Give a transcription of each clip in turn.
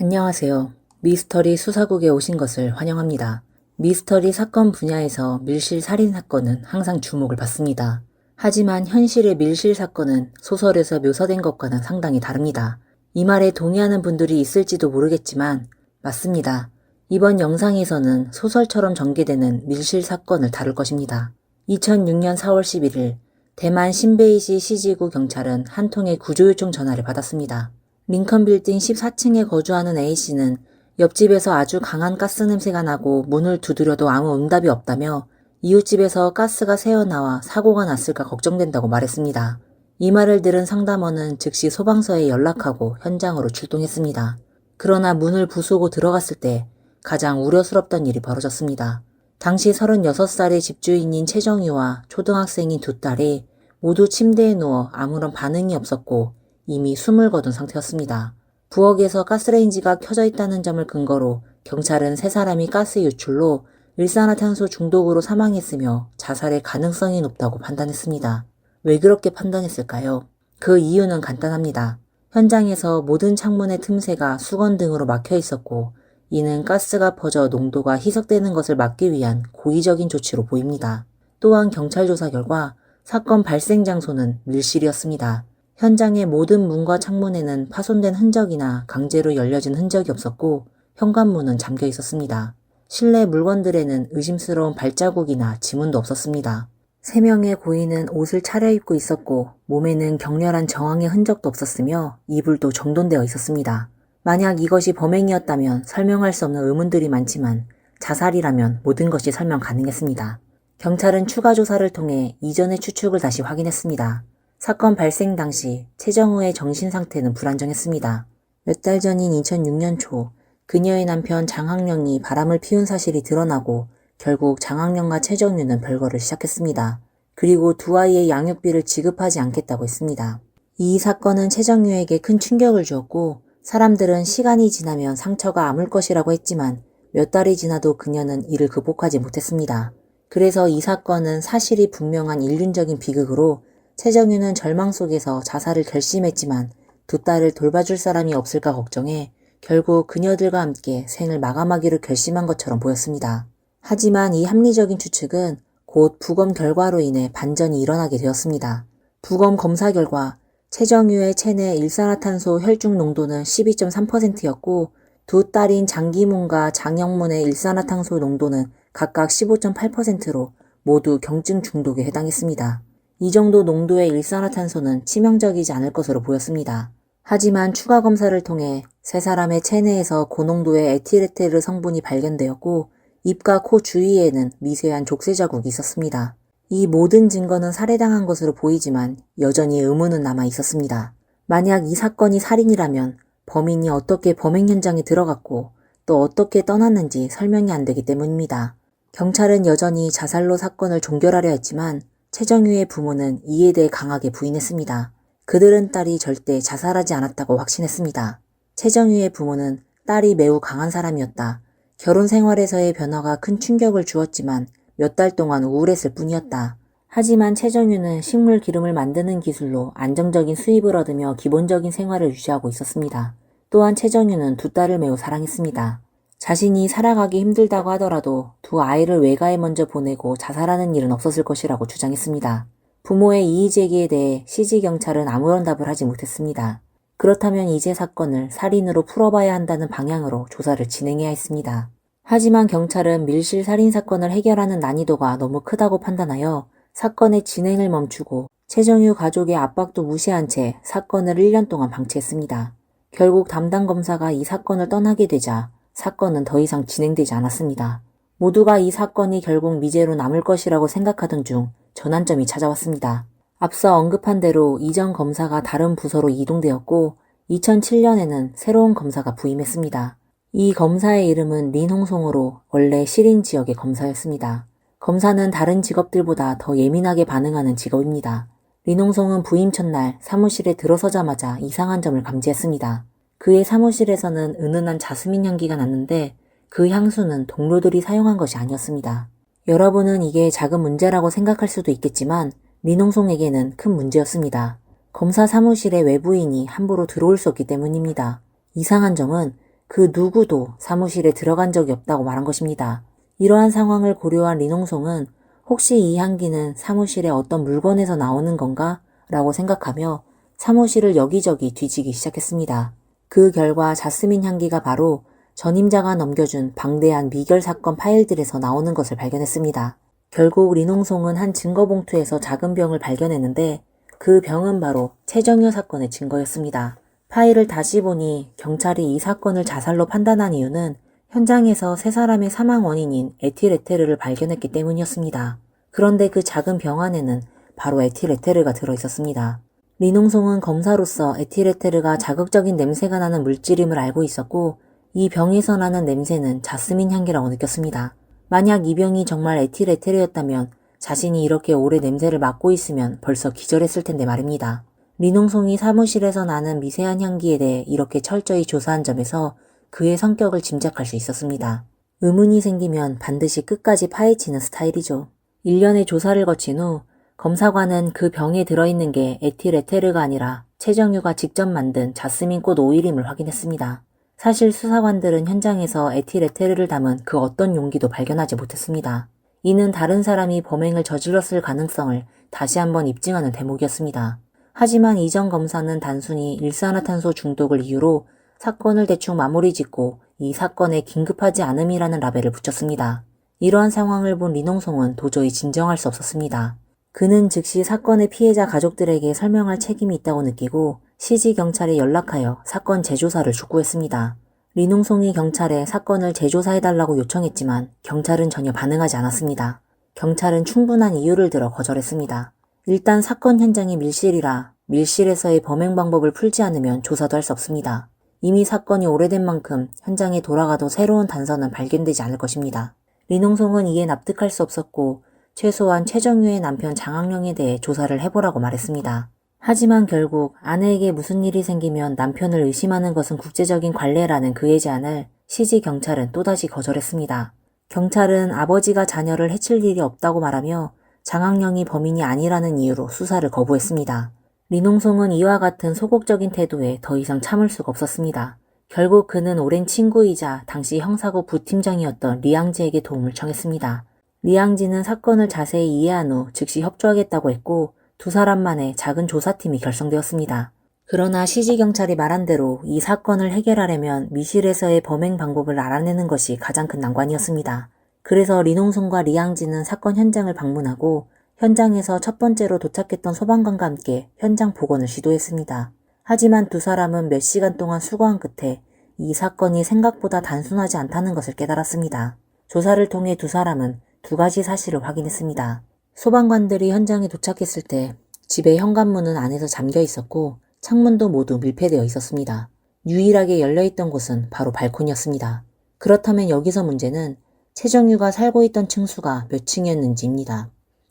안녕하세요. 미스터리 수사국에 오신 것을 환영합니다. 미스터리 사건 분야에서 밀실 살인 사건은 항상 주목을 받습니다. 하지만 현실의 밀실 사건은 소설에서 묘사된 것과는 상당히 다릅니다. 이 말에 동의하는 분들이 있을지도 모르겠지만 맞습니다. 이번 영상에서는 소설처럼 전개되는 밀실 사건을 다룰 것입니다. 2006년 4월 11일 대만 신베이시 시지구 경찰은 한 통의 구조 요청 전화를 받았습니다. 링컨 빌딩 14층에 거주하는 A씨는 옆집에서 아주 강한 가스 냄새가 나고 문을 두드려도 아무 응답이 없다며 이웃집에서 가스가 새어나와 사고가 났을까 걱정된다고 말했습니다. 이 말을 들은 상담원은 즉시 소방서에 연락하고 현장으로 출동했습니다. 그러나 문을 부수고 들어갔을 때 가장 우려스럽던 일이 벌어졌습니다. 당시 36살의 집주인인 최정희와 초등학생인 두 딸이 모두 침대에 누워 아무런 반응이 없었고 이미 숨을 거둔 상태였습니다. 부엌에서 가스레인지가 켜져 있다는 점을 근거로 경찰은 세 사람이 가스 유출로 일산화탄소 중독으로 사망했으며 자살의 가능성이 높다고 판단했습니다. 왜 그렇게 판단했을까요? 그 이유는 간단합니다. 현장에서 모든 창문의 틈새가 수건 등으로 막혀 있었고 이는 가스가 퍼져 농도가 희석되는 것을 막기 위한 고의적인 조치로 보입니다. 또한 경찰 조사 결과 사건 발생 장소는 밀실이었습니다. 현장의 모든 문과 창문에는 파손된 흔적이나 강제로 열려진 흔적이 없었고 현관문은 잠겨 있었습니다. 실내 물건들에는 의심스러운 발자국이나 지문도 없었습니다. 3명의 고인은 옷을 차려입고 있었고 몸에는 격렬한 저항의 흔적도 없었으며 이불도 정돈되어 있었습니다. 만약 이것이 범행이었다면 설명할 수 없는 의문들이 많지만 자살이라면 모든 것이 설명 가능했습니다. 경찰은 추가 조사를 통해 이전의 추측을 다시 확인했습니다. 사건 발생 당시 최정우의 정신 상태는 불안정했습니다. 몇 달 전인 2006년 초 그녀의 남편 장학령이 바람을 피운 사실이 드러나고 결국 장학령과 최정유는 별거를 시작했습니다. 그리고 두 아이의 양육비를 지급하지 않겠다고 했습니다. 이 사건은 최정유에게 큰 충격을 주었고 사람들은 시간이 지나면 상처가 아물 것이라고 했지만 몇 달이 지나도 그녀는 이를 극복하지 못했습니다. 그래서 이 사건은 사실이 분명한 일륜적인 비극으로 최정유는 절망 속에서 자살을 결심했지만 두 딸을 돌봐줄 사람이 없을까 걱정해 결국 그녀들과 함께 생을 마감하기로 결심한 것처럼 보였습니다. 하지만 이 합리적인 추측은 곧 부검 결과로 인해 반전이 일어나게 되었습니다. 부검 검사 결과 최정유의 체내 일산화탄소 혈중 농도는 12.3%였고 두 딸인 장기문과 장영문의 일산화탄소 농도는 각각 15.8%로 모두 경증 중독에 해당했습니다. 이 정도 농도의 일산화탄소는 치명적이지 않을 것으로 보였습니다. 하지만 추가 검사를 통해 세 사람의 체내에서 고농도의 에틸에테르 성분이 발견되었고 입과 코 주위에는 미세한 족쇄 자국이 있었습니다. 이 모든 증거는 살해당한 것으로 보이지만 여전히 의문은 남아 있었습니다. 만약 이 사건이 살인이라면 범인이 어떻게 범행 현장에 들어갔고 또 어떻게 떠났는지 설명이 안 되기 때문입니다. 경찰은 여전히 자살로 사건을 종결하려 했지만 최정유의 부모는 이에 대해 강하게 부인했습니다. 그들은 딸이 절대 자살하지 않았다고 확신했습니다. 최정유의 부모는 딸이 매우 강한 사람이었다. 결혼 생활에서의 변화가 큰 충격을 주었지만 몇 달 동안 우울했을 뿐이었다. 하지만 최정유는 식물 기름을 만드는 기술로 안정적인 수입을 얻으며 기본적인 생활을 유지하고 있었습니다. 또한 최정유는 두 딸을 매우 사랑했습니다. 자신이 살아가기 힘들다고 하더라도 두 아이를 외가에 먼저 보내고 자살하는 일은 없었을 것이라고 주장했습니다. 부모의 이의제기에 대해 시지경찰은 아무런 답을 하지 못했습니다. 그렇다면 이제 사건을 살인으로 풀어봐야 한다는 방향으로 조사를 진행해야 했습니다. 하지만 경찰은 밀실 살인 사건을 해결하는 난이도가 너무 크다고 판단하여 사건의 진행을 멈추고 최정유 가족의 압박도 무시한 채 사건을 1년 동안 방치했습니다. 결국 담당 검사가 이 사건을 떠나게 되자 사건은 더 이상 진행되지 않았습니다. 모두가 이 사건이 결국 미제로 남을 것이라고 생각하던 중 전환점이 찾아왔습니다. 앞서 언급한 대로 이전 검사가 다른 부서로 이동되었고 2007년에는 새로운 검사가 부임했습니다. 이 검사의 이름은 린홍송으로 원래 시린 지역의 검사였습니다. 검사는 다른 직업들보다 더 예민하게 반응하는 직업입니다. 린홍송은 부임 첫날 사무실에 들어서자마자 이상한 점을 감지했습니다. 그의 사무실에서는 은은한 자스민 향기가 났는데 그 향수는 동료들이 사용한 것이 아니었습니다. 여러분은 이게 작은 문제라고 생각할 수도 있겠지만 린홍송에게는 큰 문제였습니다. 검사 사무실에 외부인이 함부로 들어올 수 없기 때문입니다. 이상한 점은 그 누구도 사무실에 들어간 적이 없다고 말한 것입니다. 이러한 상황을 고려한 리농송은 혹시 이 향기는 사무실의 어떤 물건에서 나오는 건가? 라고 생각하며 사무실을 여기저기 뒤지기 시작했습니다. 그 결과 자스민 향기가 바로 전임자가 넘겨준 방대한 미결 사건 파일들에서 나오는 것을 발견했습니다. 결국 리농송은 한 증거봉투에서 작은 병을 발견했는데 그 병은 바로 최정유 사건의 증거였습니다. 파일을 다시 보니 경찰이 이 사건을 자살로 판단한 이유는 현장에서 세 사람의 사망 원인인 에틸에테르를 발견했기 때문이었습니다. 그런데 그 작은 병 안에는 바로 에틸에테르가 들어있었습니다. 리농송은 검사로서 에틸에테르가 자극적인 냄새가 나는 물질임을 알고 있었고 이 병에서 나는 냄새는 자스민 향기라고 느꼈습니다. 만약 이 병이 정말 에틸에테르였다면 자신이 이렇게 오래 냄새를 맡고 있으면 벌써 기절했을 텐데 말입니다. 리농송이 사무실에서 나는 미세한 향기에 대해 이렇게 철저히 조사한 점에서 그의 성격을 짐작할 수 있었습니다. 의문이 생기면 반드시 끝까지 파헤치는 스타일이죠. 1년의 조사를 거친 후 검사관은 그 병에 들어있는 게 에틸에테르가 아니라 최정유가 직접 만든 자스민 꽃 오일임을 확인했습니다. 사실 수사관들은 현장에서 에틸에테르를 담은 그 어떤 용기도 발견하지 못했습니다. 이는 다른 사람이 범행을 저질렀을 가능성을 다시 한번 입증하는 대목이었습니다. 하지만 이전 검사는 단순히 일산화탄소 중독을 이유로 사건을 대충 마무리 짓고 이 사건에 긴급하지 않음이라는 라벨을 붙였습니다. 이러한 상황을 본 리농송은 도저히 진정할 수 없었습니다. 그는 즉시 사건의 피해자 가족들에게 설명할 책임이 있다고 느끼고 시지경찰에 연락하여 사건 재조사를 촉구했습니다. 리농송이 경찰에 사건을 재조사해달라고 요청했지만 경찰은 전혀 반응하지 않았습니다. 경찰은 충분한 이유를 들어 거절했습니다. 일단 사건 현장이 밀실이라 밀실에서의 범행 방법을 풀지 않으면 조사도 할 수 없습니다. 이미 사건이 오래된 만큼 현장에 돌아가도 새로운 단서는 발견되지 않을 것입니다. 리농송은 이에 납득할 수 없었고 최소한 최정유의 남편 장학령에 대해 조사를 해보라고 말했습니다. 하지만 결국 아내에게 무슨 일이 생기면 남편을 의심하는 것은 국제적인 관례라는 그의 제안을 시지경찰은 또다시 거절했습니다. 경찰은 아버지가 자녀를 해칠 일이 없다고 말하며 장학령이 범인이 아니라는 이유로 수사를 거부했습니다. 리농송은 이와 같은 소극적인 태도에 더 이상 참을 수가 없었습니다. 결국 그는 오랜 친구이자 당시 형사국 부팀장이었던 리앙지에게 도움을 청했습니다. 리앙지는 사건을 자세히 이해한 후 즉시 협조하겠다고 했고 두 사람만의 작은 조사팀이 결성되었습니다. 그러나 시지경찰이 말한 대로 이 사건을 해결하려면 미실에서의 범행 방법을 알아내는 것이 가장 큰 난관이었습니다. 그래서 리농송과 리앙지는 사건 현장을 방문하고 현장에서 첫 번째로 도착했던 소방관과 함께 현장 복원을 시도했습니다. 하지만 두 사람은 몇 시간 동안 수고한 끝에 이 사건이 생각보다 단순하지 않다는 것을 깨달았습니다. 조사를 통해 두 사람은 두 가지 사실을 확인했습니다. 소방관들이 현장에 도착했을 때 집의 현관문은 안에서 잠겨 있었고 창문도 모두 밀폐되어 있었습니다. 유일하게 열려있던 곳은 바로 발코니였습니다. 그렇다면 여기서 문제는 최정유가 살고 있던 층수가 몇 층이었는지입니다.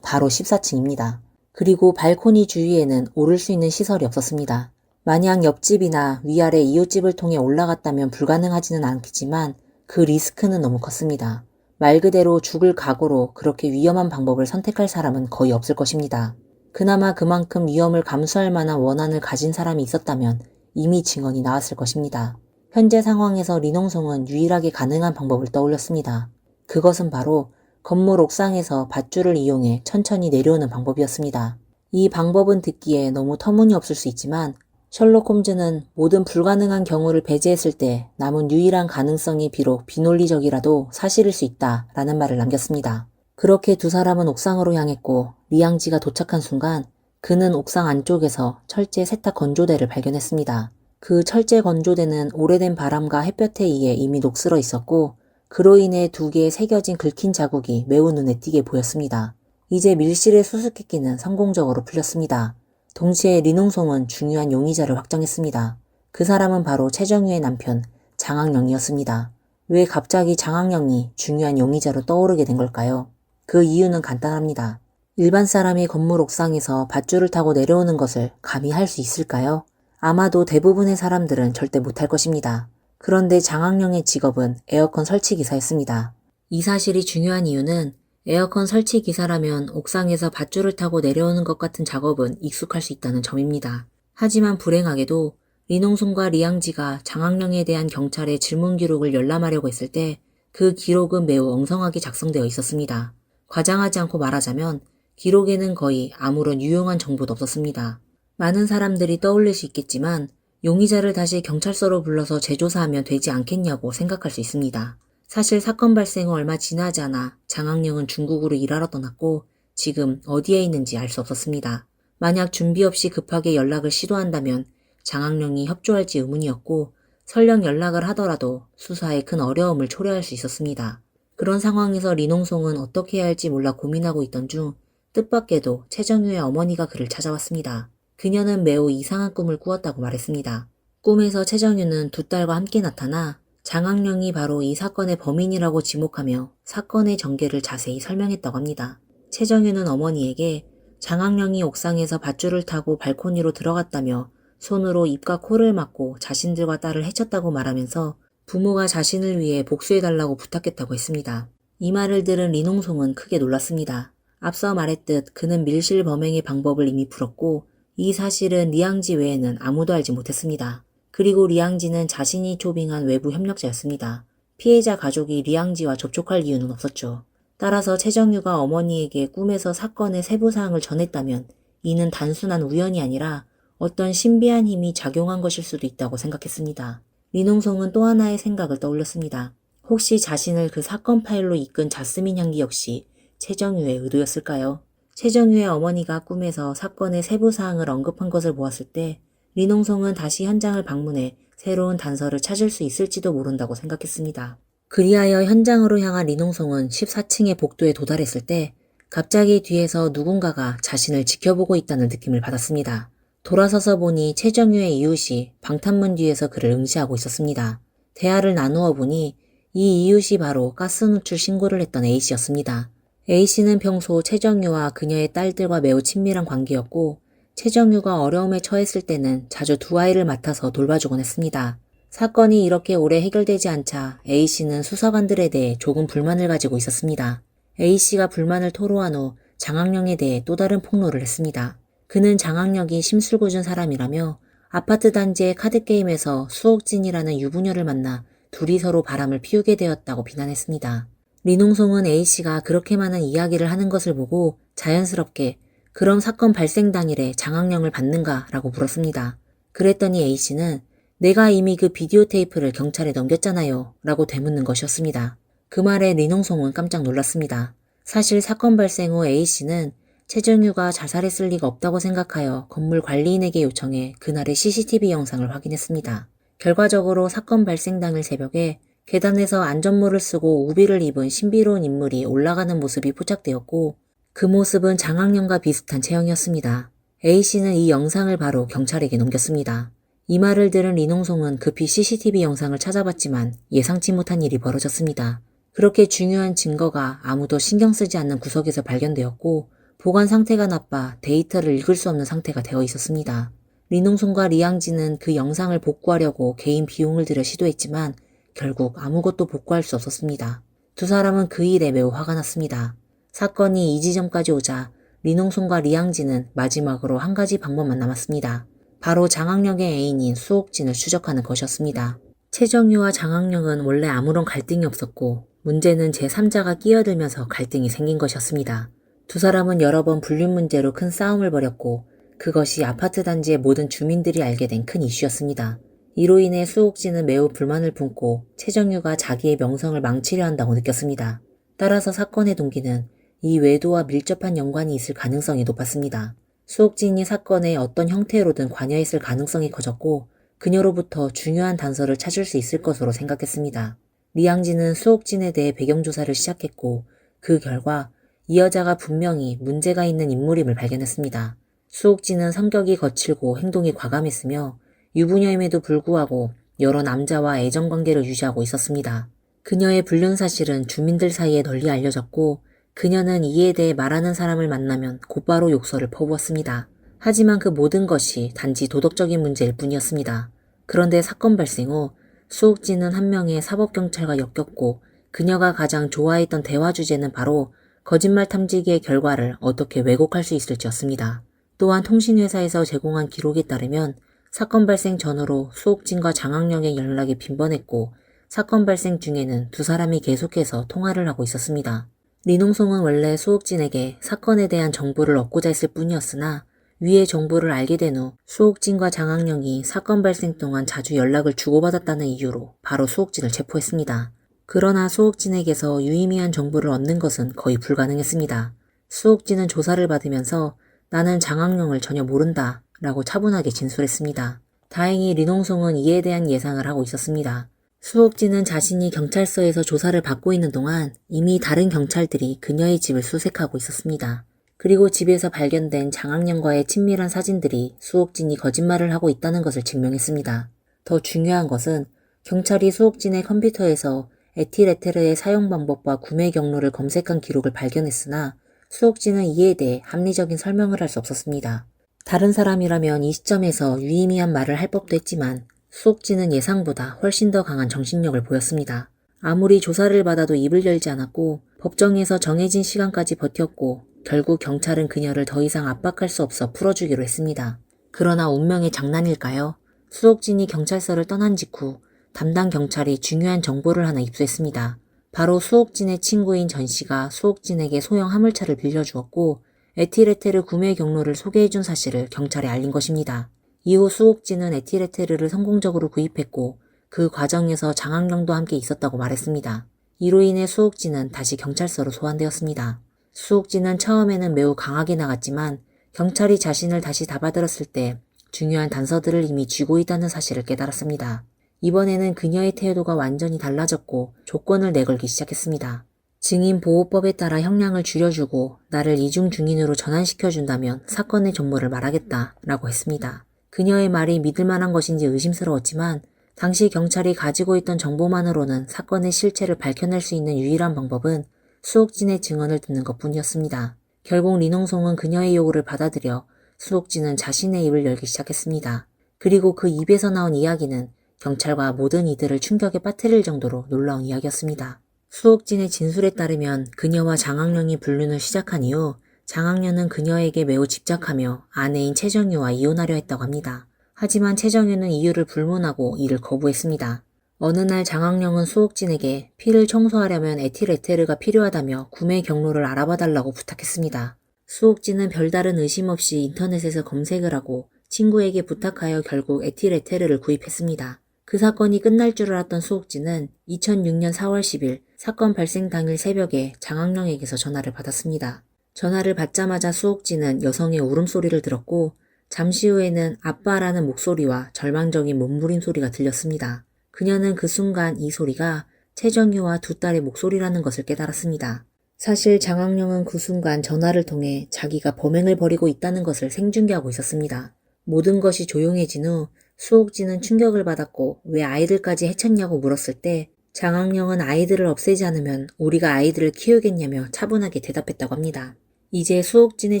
바로 14층입니다. 그리고 발코니 주위에는 오를 수 있는 시설이 없었습니다. 만약 옆집이나 위아래 이웃집을 통해 올라갔다면 불가능하지는 않겠지만 그 리스크는 너무 컸습니다. 말 그대로 죽을 각오로 그렇게 위험한 방법을 선택할 사람은 거의 없을 것입니다. 그나마 그만큼 위험을 감수할 만한 원한을 가진 사람이 있었다면 이미 증언이 나왔을 것입니다. 현재 상황에서 리농송은 유일하게 가능한 방법을 떠올렸습니다. 그것은 바로 건물 옥상에서 밧줄을 이용해 천천히 내려오는 방법이었습니다. 이 방법은 듣기에 너무 터무니없을 수 있지만 셜록 홈즈는 모든 불가능한 경우를 배제했을 때 남은 유일한 가능성이 비록 비논리적이라도 사실일 수 있다라는 말을 남겼습니다. 그렇게 두 사람은 옥상으로 향했고 리앙지가 도착한 순간 그는 옥상 안쪽에서 철제 세탁 건조대를 발견했습니다. 그 철제 건조대는 오래된 바람과 햇볕에 의해 이미 녹슬어 있었고 그로 인해 두 개의 새겨진 긁힌 자국이 매우 눈에 띄게 보였습니다. 이제 밀실의 수수께끼는 성공적으로 풀렸습니다. 동시에 리농송은 중요한 용의자를 확정했습니다. 그 사람은 바로 최정유의 남편 장학령이었습니다. 왜 갑자기 장학령이 중요한 용의자로 떠오르게 된 걸까요? 그 이유는 간단합니다. 일반 사람이 건물 옥상에서 밧줄을 타고 내려오는 것을 감히 할 수 있을까요? 아마도 대부분의 사람들은 절대 못할 것입니다. 그런데 장학령의 직업은 에어컨 설치 기사였습니다. 이 사실이 중요한 이유는 에어컨 설치 기사라면 옥상에서 밧줄을 타고 내려오는 것 같은 작업은 익숙할 수 있다는 점입니다. 하지만 불행하게도 리농송과 리양지가 장학령에 대한 경찰의 질문 기록을 열람하려고 했을 때 그 기록은 매우 엉성하게 작성되어 있었습니다. 과장하지 않고 말하자면 기록에는 거의 아무런 유용한 정보도 없었습니다. 많은 사람들이 떠올릴 수 있겠지만 용의자를 다시 경찰서로 불러서 재조사하면 되지 않겠냐고 생각할 수 있습니다. 사실 사건 발생 후 얼마 지나지 않아 장학령은 중국으로 일하러 떠났고 지금 어디에 있는지 알 수 없었습니다. 만약 준비 없이 급하게 연락을 시도한다면 장학령이 협조할지 의문이었고 설령 연락을 하더라도 수사에 큰 어려움을 초래할 수 있었습니다. 그런 상황에서 리농송은 어떻게 해야 할지 몰라 고민하고 있던 중 뜻밖에도 최정유의 어머니가 그를 찾아왔습니다. 그녀는 매우 이상한 꿈을 꾸었다고 말했습니다. 꿈에서 최정유는 두 딸과 함께 나타나 장학령이 바로 이 사건의 범인이라고 지목하며 사건의 전개를 자세히 설명했다고 합니다. 최정유는 어머니에게 장학령이 옥상에서 밧줄을 타고 발코니로 들어갔다며 손으로 입과 코를 막고 자신들과 딸을 해쳤다고 말하면서 부모가 자신을 위해 복수해달라고 부탁했다고 했습니다. 이 말을 들은 리농송은 크게 놀랐습니다. 앞서 말했듯 그는 밀실 범행의 방법을 이미 풀었고 이 사실은 리양지 외에는 아무도 알지 못했습니다. 그리고 리양지는 자신이 초빙한 외부 협력자였습니다. 피해자 가족이 리양지와 접촉할 이유는 없었죠. 따라서 최정유가 어머니에게 꿈에서 사건의 세부 사항을 전했다면 이는 단순한 우연이 아니라 어떤 신비한 힘이 작용한 것일 수도 있다고 생각했습니다. 리농송은 또 하나의 생각을 떠올렸습니다. 혹시 자신을 그 사건 파일로 이끈 자스민 향기 역시 최정유의 의도였을까요? 최정유의 어머니가 꿈에서 사건의 세부 사항을 언급한 것을 보았을 때 리농송은 다시 현장을 방문해 새로운 단서를 찾을 수 있을지도 모른다고 생각했습니다. 그리하여 현장으로 향한 리농송은 14층의 복도에 도달했을 때 갑자기 뒤에서 누군가가 자신을 지켜보고 있다는 느낌을 받았습니다. 돌아서서 보니 최정유의 이웃이 방탄문 뒤에서 그를 응시하고 있었습니다. 대화를 나누어 보니 이 이웃이 바로 가스 누출 신고를 했던 A씨였습니다. A씨는 평소 최정유와 그녀의 딸들과 매우 친밀한 관계였고 최정유가 어려움에 처했을 때는 자주 두 아이를 맡아서 돌봐주곤 했습니다. 사건이 이렇게 오래 해결되지 않자 A씨는 수사관들에 대해 조금 불만을 가지고 있었습니다. A씨가 불만을 토로한 후 장학령에 대해 또 다른 폭로를 했습니다. 그는 장학령이 심술궂은 사람이라며 아파트 단지의 카드게임에서 수옥진이라는 유부녀를 만나 둘이 서로 바람을 피우게 되었다고 비난했습니다. 리농송은 A씨가 그렇게 많은 이야기를 하는 것을 보고 자연스럽게 그럼 사건 발생 당일에 장학령을 받는가? 라고 물었습니다. 그랬더니 A씨는 내가 이미 그 비디오 테이프를 경찰에 넘겼잖아요 라고 되묻는 것이었습니다. 그 말에 리농송은 깜짝 놀랐습니다. 사실 사건 발생 후 A씨는 최정유가 자살했을 리가 없다고 생각하여 건물 관리인에게 요청해 그날의 CCTV 영상을 확인했습니다. 결과적으로 사건 발생 당일 새벽에 계단에서 안전모를 쓰고 우비를 입은 신비로운 인물이 올라가는 모습이 포착되었고 그 모습은 장학령과 비슷한 체형이었습니다. A씨는 이 영상을 바로 경찰에게 넘겼습니다. 이 말을 들은 리농송은 급히 CCTV 영상을 찾아봤지만 예상치 못한 일이 벌어졌습니다. 그렇게 중요한 증거가 아무도 신경 쓰지 않는 구석에서 발견되었고 보관 상태가 나빠 데이터를 읽을 수 없는 상태가 되어 있었습니다. 리농송과 리양지는 그 영상을 복구하려고 개인 비용을 들여 시도했지만 결국 아무것도 복구할 수 없었습니다. 두 사람은 그 일에 매우 화가 났습니다. 사건이 이 지점까지 오자 리농송과 리양지는 마지막으로 한 가지 방법만 남았습니다. 바로 장학령의 애인인 수옥진을 추적하는 것이었습니다. 최정유와 장학령은 원래 아무런 갈등이 없었고 문제는 제3자가 끼어들면서 갈등이 생긴 것이었습니다. 두 사람은 여러 번 불륜 문제로 큰 싸움을 벌였고 그것이 아파트 단지의 모든 주민들이 알게 된 큰 이슈였습니다. 이로 인해 수옥진은 매우 불만을 품고 최정유가 자기의 명성을 망치려 한다고 느꼈습니다. 따라서 사건의 동기는 이 외도와 밀접한 연관이 있을 가능성이 높았습니다. 수옥진이 사건에 어떤 형태로든 관여했을 가능성이 커졌고 그녀로부터 중요한 단서를 찾을 수 있을 것으로 생각했습니다. 리양지는 수옥진에 대해 배경조사를 시작했고 그 결과 이 여자가 분명히 문제가 있는 인물임을 발견했습니다. 수옥진은 성격이 거칠고 행동이 과감했으며 유부녀임에도 불구하고 여러 남자와 애정관계를 유지하고 있었습니다. 그녀의 불륜 사실은 주민들 사이에 널리 알려졌고 그녀는 이에 대해 말하는 사람을 만나면 곧바로 욕설을 퍼부었습니다. 하지만 그 모든 것이 단지 도덕적인 문제일 뿐이었습니다. 그런데 사건 발생 후 수옥진은 한 명의 사법경찰과 엮였고 그녀가 가장 좋아했던 대화 주제는 바로 거짓말 탐지기의 결과를 어떻게 왜곡할 수 있을지였습니다. 또한 통신회사에서 제공한 기록에 따르면 사건 발생 전후로 수옥진과 장학영의 연락이 빈번했고 사건 발생 중에는 두 사람이 계속해서 통화를 하고 있었습니다. 리농송은 원래 수옥진에게 사건에 대한 정보를 얻고자 했을 뿐이었으나 위의 정보를 알게 된 후 수옥진과 장학영이 사건 발생 동안 자주 연락을 주고받았다는 이유로 바로 수옥진을 체포했습니다. 그러나 수옥진에게서 유의미한 정보를 얻는 것은 거의 불가능했습니다. 수옥진은 조사를 받으면서 나는 장학영을 전혀 모른다 라고 차분하게 진술했습니다. 다행히 리농송은 이에 대한 예상을 하고 있었습니다. 수옥진은 자신이 경찰서에서 조사를 받고 있는 동안 이미 다른 경찰들이 그녀의 집을 수색하고 있었습니다. 그리고 집에서 발견된 장학영과의 친밀한 사진들이 수옥진이 거짓말을 하고 있다는 것을 증명했습니다. 더 중요한 것은 경찰이 수옥진의 컴퓨터에서 에틸에테르의 사용 방법과 구매 경로를 검색한 기록을 발견했으나 수옥진은 이에 대해 합리적인 설명을 할 수 없었습니다. 다른 사람이라면 이 시점에서 유의미한 말을 할 법도 했지만 수옥진은 예상보다 훨씬 더 강한 정신력을 보였습니다. 아무리 조사를 받아도 입을 열지 않았고 법정에서 정해진 시간까지 버텼고 결국 경찰은 그녀를 더 이상 압박할 수 없어 풀어주기로 했습니다. 그러나 운명의 장난일까요? 수옥진이 경찰서를 떠난 직후 담당 경찰이 중요한 정보를 하나 입수했습니다. 바로 수옥진의 친구인 전 씨가 수옥진에게 소형 화물차를 빌려주었고 에틸에테르 구매 경로를 소개해준 사실을 경찰에 알린 것입니다. 이후 수옥진은 에틸에테르를 성공적으로 구입했고 그 과정에서 장학영도 함께 있었다고 말했습니다. 이로 인해 수옥진은 다시 경찰서로 소환되었습니다. 수옥진은 처음에는 매우 강하게 나갔지만 경찰이 자신을 다시 잡아들었을 때 중요한 단서들을 이미 쥐고 있다는 사실을 깨달았습니다. 이번에는 그녀의 태도가 완전히 달라졌고 조건을 내걸기 시작했습니다. 증인보호법에 따라 형량을 줄여주고 나를 이중 증인으로 전환시켜준다면 사건의 전모를 말하겠다 라고 했습니다. 그녀의 말이 믿을 만한 것인지 의심스러웠지만 당시 경찰이 가지고 있던 정보만으로는 사건의 실체를 밝혀낼 수 있는 유일한 방법은 수옥진의 증언을 듣는 것뿐이었습니다. 결국 리농송은 그녀의 요구를 받아들여 수옥진은 자신의 입을 열기 시작했습니다. 그리고 그 입에서 나온 이야기는 경찰과 모든 이들을 충격에 빠뜨릴 정도로 놀라운 이야기였습니다. 수옥진의 진술에 따르면 그녀와 장학영이 불륜을 시작한 이후 장학영은 그녀에게 매우 집착하며 아내인 최정유와 이혼하려 했다고 합니다. 하지만 최정유는 이유를 불문하고 이를 거부했습니다. 어느 날 장학영은 수옥진에게 피를 청소하려면 에틸에테르가 필요하다며 구매 경로를 알아봐달라고 부탁했습니다. 수옥진은 별다른 의심 없이 인터넷에서 검색을 하고 친구에게 부탁하여 결국 에틸에테르를 구입했습니다. 그 사건이 끝날 줄 알았던 수옥진은 2006년 4월 10일 사건 발생 당일 새벽에 장학영에게서 전화를 받았습니다. 전화를 받자마자 수옥진은 여성의 울음소리를 들었고 잠시 후에는 아빠라는 목소리와 절망적인 몸부림 소리가 들렸습니다. 그녀는 그 순간 이 소리가 최정유와 두 딸의 목소리라는 것을 깨달았습니다. 사실 장학영은 그 순간 전화를 통해 자기가 범행을 벌이고 있다는 것을 생중계하고 있었습니다. 모든 것이 조용해진 후 수옥진은 충격을 받았고 왜 아이들까지 해쳤냐고 물었을 때 장학영은 아이들을 없애지 않으면 우리가 아이들을 키우겠냐며 차분하게 대답했다고 합니다. 이제 수옥진의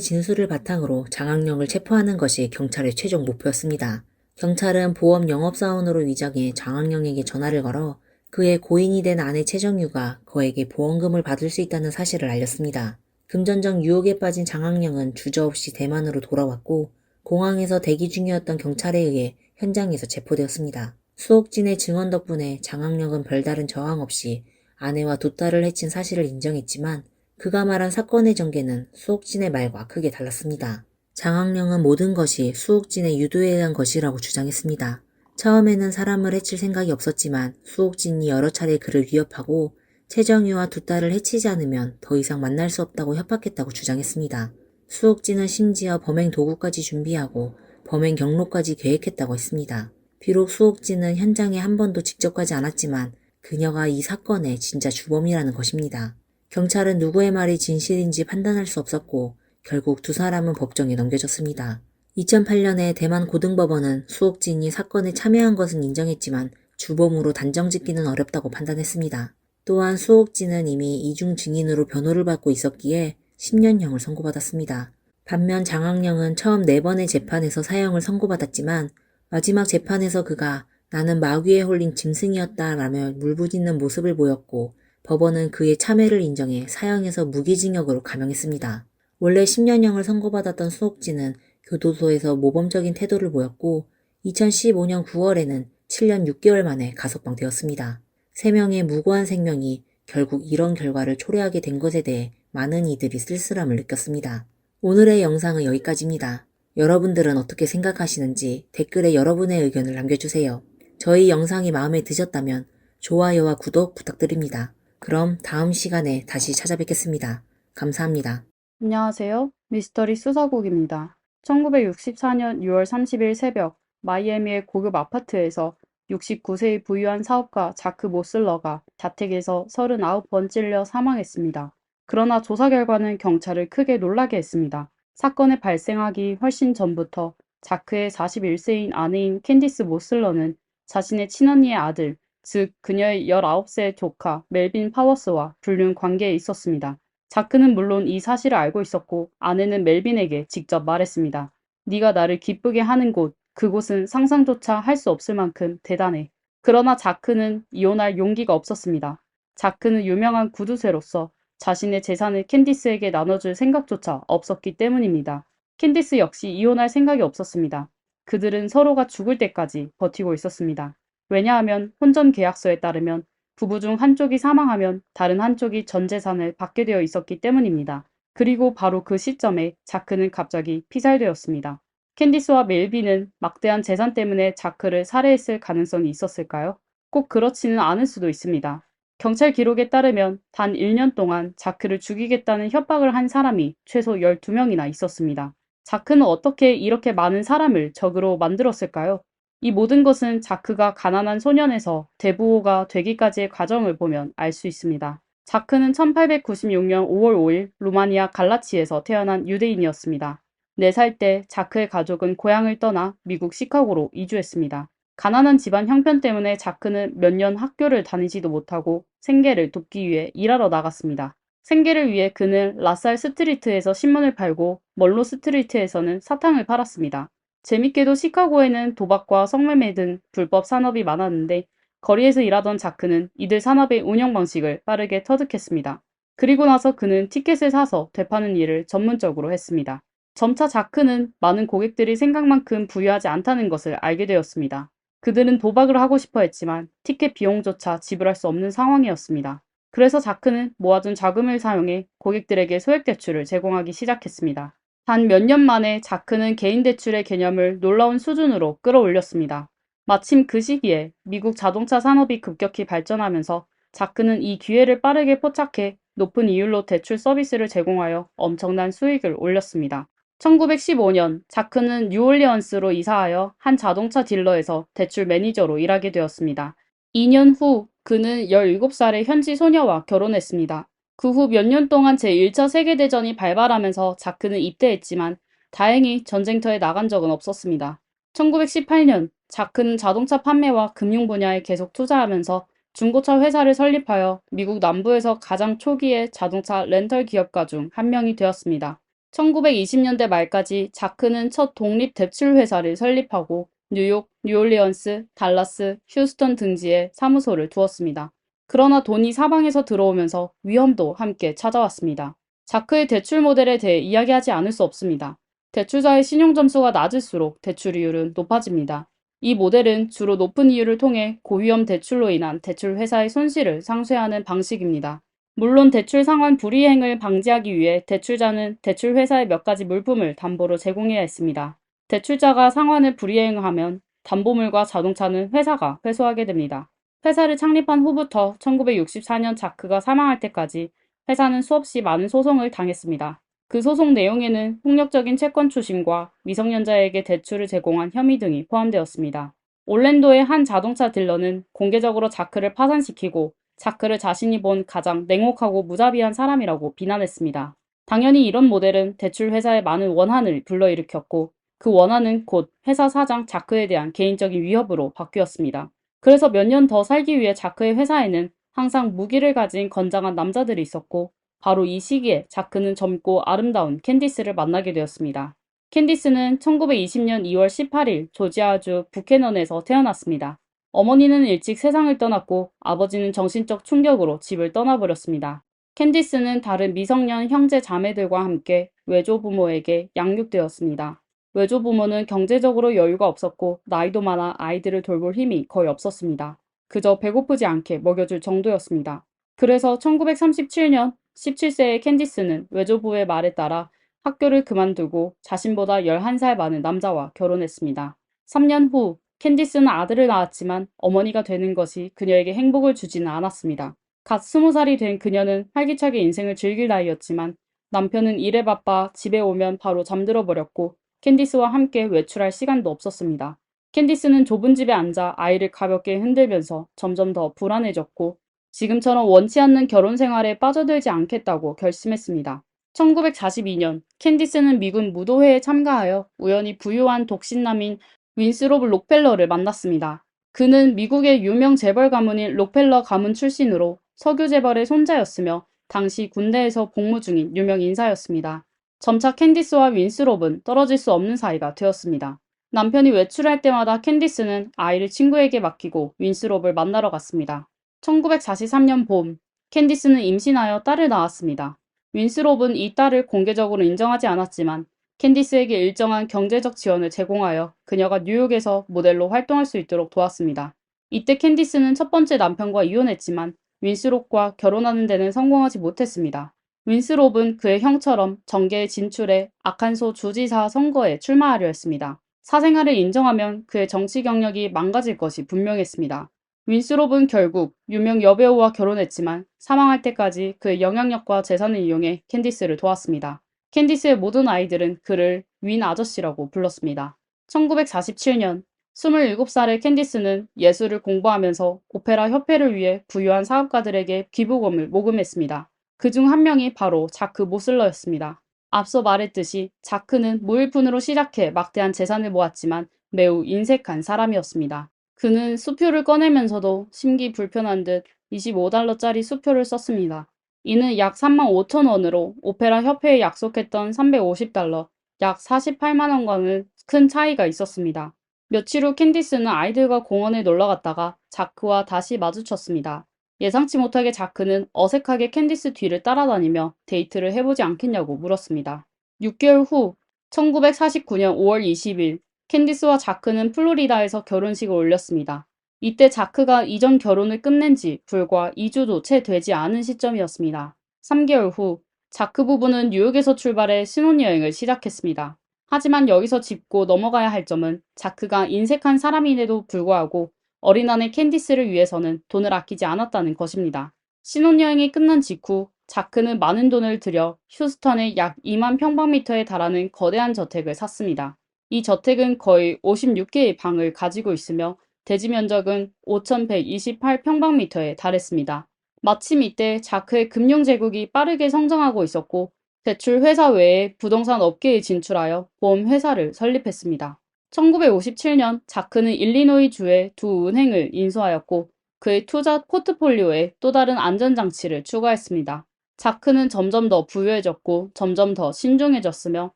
진술을 바탕으로 장학영을 체포하는 것이 경찰의 최종 목표였습니다. 경찰은 보험 영업사원으로 위장해 장학영에게 전화를 걸어 그의 고인이 된 아내 최정유가 그에게 보험금을 받을 수 있다는 사실을 알렸습니다. 금전적 유혹에 빠진 장학영은 주저없이 대만으로 돌아왔고 공항에서 대기 중이었던 경찰에 의해 현장에서 체포되었습니다. 수옥진의 증언 덕분에 장학영은 별다른 저항 없이 아내와 두 딸을 해친 사실을 인정했지만 그가 말한 사건의 전개는 수옥진의 말과 크게 달랐습니다. 장학영은 모든 것이 수옥진의 유도에 의한 것이라고 주장했습니다. 처음에는 사람을 해칠 생각이 없었지만 수옥진이 여러 차례 그를 위협하고 최정유와 두 딸을 해치지 않으면 더 이상 만날 수 없다고 협박했다고 주장했습니다. 수옥진은 심지어 범행 도구까지 준비하고 범행 경로까지 계획했다고 했습니다. 비록 수옥진은 현장에 한 번도 직접 가지 않았지만 그녀가 이 사건의 진짜 주범이라는 것입니다. 경찰은 누구의 말이 진실인지 판단할 수 없었고 결국 두 사람은 법정에 넘겨졌습니다. 2008년에 대만 고등법원은 수옥진이 사건에 참여한 것은 인정했지만 주범으로 단정짓기는 어렵다고 판단했습니다. 또한 수옥진은 이미 이중 증인으로 변호를 받고 있었기에 10년형을 선고받았습니다. 반면 장학영은 처음 4번의 재판에서 사형을 선고받았지만 마지막 재판에서 그가 나는 마귀에 홀린 짐승이었다 라며 물부짖는 모습을 보였고 법원은 그의 참회를 인정해 사형에서 무기징역으로 감형했습니다. 원래 10년형을 선고받았던 수옥진은 교도소에서 모범적인 태도를 보였고 2015년 9월에는 7년 6개월 만에 가석방되었습니다. 3명의 무고한 생명이 결국 이런 결과를 초래하게 된 것에 대해 많은 이들이 쓸쓸함을 느꼈습니다. 오늘의 영상은 여기까지입니다. 여러분들은 어떻게 생각하시는지 댓글에 여러분의 의견을 남겨주세요. 저희 영상이 마음에 드셨다면 좋아요와 구독 부탁드립니다. 그럼 다음 시간에 다시 찾아뵙겠습니다. 감사합니다. 안녕하세요. 미스터리 수사국입니다. 1964년 6월 30일 새벽 마이애미의 고급 아파트에서 69세의 부유한 사업가 자크 모슬러가 자택에서 39번 찔려 사망했습니다. 그러나 조사 결과는 경찰을 크게 놀라게 했습니다. 사건의 발생하기 훨씬 전부터 자크의 41세인 아내인 캔디스 모슬러는 자신의 친언니의 아들, 즉 그녀의 19세 조카 멜빈 파워스와 불륜 관계에 있었습니다. 자크는 물론 이 사실을 알고 있었고 아내는 멜빈에게 직접 말했습니다. 네가 나를 기쁘게 하는 곳, 그곳은 상상조차 할 수 없을 만큼 대단해. 그러나 자크는 이혼할 용기가 없었습니다. 자크는 유명한 구두쇠로서 자신의 재산을 캔디스에게 나눠줄 생각조차 없었기 때문입니다. 캔디스 역시 이혼할 생각이 없었습니다. 그들은 서로가 죽을 때까지 버티고 있었습니다. 왜냐하면 혼전 계약서에 따르면 부부 중 한쪽이 사망하면 다른 한쪽이 전 재산을 받게 되어 있었기 때문입니다. 그리고 바로 그 시점에 자크는 갑자기 피살되었습니다. 캔디스와 멜빈은 막대한 재산 때문에 자크를 살해했을 가능성이 있었을까요? 꼭 그렇지는 않을 수도 있습니다. 경찰 기록에 따르면 단 1년 동안 자크를 죽이겠다는 협박을 한 사람이 최소 12명이나 있었습니다. 자크는 어떻게 이렇게 많은 사람을 적으로 만들었을까요? 이 모든 것은 자크가 가난한 소년에서 대부호가 되기까지의 과정을 보면 알 수 있습니다. 자크는 1896년 5월 5일 루마니아 갈라치에서 태어난 유대인이었습니다. 4살 때 자크의 가족은 고향을 떠나 미국 시카고로 이주했습니다. 가난한 집안 형편 때문에 자크는 몇 년 학교를 다니지도 못하고 생계를 돕기 위해 일하러 나갔습니다. 생계를 위해 그는 라살 스트리트에서 신문을 팔고 멀로 스트리트에서는 사탕을 팔았습니다. 재밌게도 시카고에는 도박과 성매매 등 불법 산업이 많았는데 거리에서 일하던 자크는 이들 산업의 운영 방식을 빠르게 터득했습니다. 그리고 나서 그는 티켓을 사서 되파는 일을 전문적으로 했습니다. 점차 자크는 많은 고객들이 생각만큼 부유하지 않다는 것을 알게 되었습니다. 그들은 도박을 하고 싶어 했지만 티켓 비용조차 지불할 수 없는 상황이었습니다. 그래서 자크는 모아둔 자금을 사용해 고객들에게 소액 대출을 제공하기 시작했습니다. 단 몇 년 만에 자크는 개인 대출의 개념을 놀라운 수준으로 끌어올렸습니다. 마침 그 시기에 미국 자동차 산업이 급격히 발전하면서 자크는 이 기회를 빠르게 포착해 높은 이율로 대출 서비스를 제공하여 엄청난 수익을 올렸습니다. 1915년 자크는 뉴올리언스로 이사하여 한 자동차 딜러에서 대출 매니저로 일하게 되었습니다. 2년 후 그는 17살의 현지 소녀와 결혼했습니다. 그 후 몇 년 동안 제1차 세계대전이 발발하면서 자크는 입대했지만 다행히 전쟁터에 나간 적은 없었습니다. 1918년 자크는 자동차 판매와 금융 분야에 계속 투자하면서 중고차 회사를 설립하여 미국 남부에서 가장 초기의 자동차 렌털 기업가 중 한 명이 되었습니다. 1920년대 말까지 자크는 첫 독립 대출 회사를 설립하고 뉴욕, 뉴올리언스, 달라스, 휴스턴 등지에 사무소를 두었습니다. 그러나 돈이 사방에서 들어오면서 위험도 함께 찾아왔습니다. 자크의 대출 모델에 대해 이야기하지 않을 수 없습니다. 대출자의 신용 점수가 낮을수록 대출 이율은 높아집니다. 이 모델은 주로 높은 이율을 통해 고위험 대출로 인한 대출 회사의 손실을 상쇄하는 방식입니다. 물론 대출 상환 불이행을 방지하기 위해 대출자는 대출 회사에 몇 가지 물품을 담보로 제공해야 했습니다. 대출자가 상환을 불이행하면 담보물과 자동차는 회사가 회수하게 됩니다. 회사를 창립한 후부터 1964년 자크가 사망할 때까지 회사는 수없이 많은 소송을 당했습니다. 그 소송 내용에는 폭력적인 채권 추심과 미성년자에게 대출을 제공한 혐의 등이 포함되었습니다. 올랜도의 한 자동차 딜러는 공개적으로 자크를 파산시키고 자크를 자신이 본 가장 냉혹하고 무자비한 사람이라고 비난했습니다. 당연히 이런 모델은 대출 회사의 많은 원한을 불러일으켰고 그 원한은 곧 회사 사장 자크에 대한 개인적인 위협으로 바뀌었습니다. 그래서 몇 년 더 살기 위해 자크의 회사에는 항상 무기를 가진 건장한 남자들이 있었고 바로 이 시기에 자크는 젊고 아름다운 캔디스를 만나게 되었습니다. 캔디스는 1920년 2월 18일 조지아주 부캐넌에서 태어났습니다. 어머니는 일찍 세상을 떠났고 아버지는 정신적 충격으로 집을 떠나버렸습니다. 캔디스는 다른 미성년 형제 자매들과 함께 외조부모에게 양육되었습니다. 외조 부모는 경제적으로 여유가 없었고 나이도 많아 아이들을 돌볼 힘이 거의 없었습니다. 그저 배고프지 않게 먹여줄 정도였습니다. 그래서 1937년 17세의 캔디스는 외조부의 말에 따라 학교를 그만두고 자신보다 11살 많은 남자와 결혼했습니다. 3년 후 캔디스는 아들을 낳았지만 어머니가 되는 것이 그녀에게 행복을 주지는 않았습니다. 갓 20살이 된 그녀는 활기차게 인생을 즐길 나이였지만 남편은 일에 바빠 집에 오면 바로 잠들어 버렸고 캔디스와 함께 외출할 시간도 없었습니다. 캔디스는 좁은 집에 앉아 아이를 가볍게 흔들면서 점점 더 불안해졌고 지금처럼 원치 않는 결혼 생활에 빠져들지 않겠다고 결심했습니다. 1942년 캔디스는 미군 무도회에 참가하여 우연히 부유한 독신남인 윈스롭 록펠러를 만났습니다. 그는 미국의 유명 재벌 가문인 록펠러 가문 출신으로 석유 재벌의 손자였으며 당시 군대에서 복무 중인 유명 인사였습니다. 점차 캔디스와 윈스롭은 떨어질 수 없는 사이가 되었습니다. 남편이 외출할 때마다 캔디스는 아이를 친구에게 맡기고 윈스롭을 만나러 갔습니다. 1943년 봄, 캔디스는 임신하여 딸을 낳았습니다. 윈스롭은 이 딸을 공개적으로 인정하지 않았지만 캔디스에게 일정한 경제적 지원을 제공하여 그녀가 뉴욕에서 모델로 활동할 수 있도록 도왔습니다. 이때 캔디스는 첫 번째 남편과 이혼했지만 윈스롭과 결혼하는 데는 성공하지 못했습니다. 윈스롭은 그의 형처럼 정계에 진출해 아칸소 주지사 선거에 출마하려 했습니다. 사생활을 인정하면 그의 정치 경력이 망가질 것이 분명했습니다. 윈스롭은 결국 유명 여배우와 결혼했지만 사망할 때까지 그의 영향력과 재산을 이용해 캔디스를 도왔습니다. 캔디스의 모든 아이들은 그를 윈 아저씨라고 불렀습니다. 1947년 27살의 캔디스는 예술을 공부하면서 오페라 협회를 위해 부유한 사업가들에게 기부금을 모금했습니다. 그중 한 명이 바로 자크 모슬러였습니다. 앞서 말했듯이 자크는 무일푼으로 시작해 막대한 재산을 모았지만 매우 인색한 사람이었습니다. 그는 수표를 꺼내면서도 심기 불편한 듯 25달러짜리 수표를 썼습니다. 이는 약 3만 5천 원으로 오페라 협회에 약속했던 350달러, 약 48만 원과는 큰 차이가 있었습니다. 며칠 후 캔디스는 아이들과 공원에 놀러 갔다가 자크와 다시 마주쳤습니다. 예상치 못하게 자크는 어색하게 캔디스 뒤를 따라다니며 데이트를 해보지 않겠냐고 물었습니다. 6개월 후 1949년 5월 20일 캔디스와 자크는 플로리다에서 결혼식을 올렸습니다. 이때 자크가 이전 결혼을 끝낸 지 불과 2주도 채 되지 않은 시점이었습니다. 3개월 후 자크 부부는 뉴욕에서 출발해 신혼여행을 시작했습니다. 하지만 여기서 짚고 넘어가야 할 점은 자크가 인색한 사람임에도 불구하고 어린 아내 캔디스를 위해서는 돈을 아끼지 않았다는 것입니다. 신혼여행이 끝난 직후 자크는 많은 돈을 들여 휴스턴의 약 2만 평방미터에 달하는 거대한 저택을 샀습니다. 이 저택은 거의 56개의 방을 가지고 있으며 대지 면적은 5,128평방미터에 달했습니다. 마침 이때 자크의 금융 제국이 빠르게 성장하고 있었고 대출 회사 외에 부동산 업계에 진출하여 보험 회사를 설립했습니다. 1957년 자크는 일리노이 주의 두 은행을 인수하였고 그의 투자 포트폴리오에 또 다른 안전장치를 추가했습니다. 자크는 점점 더 부유해졌고 점점 더 신중해졌으며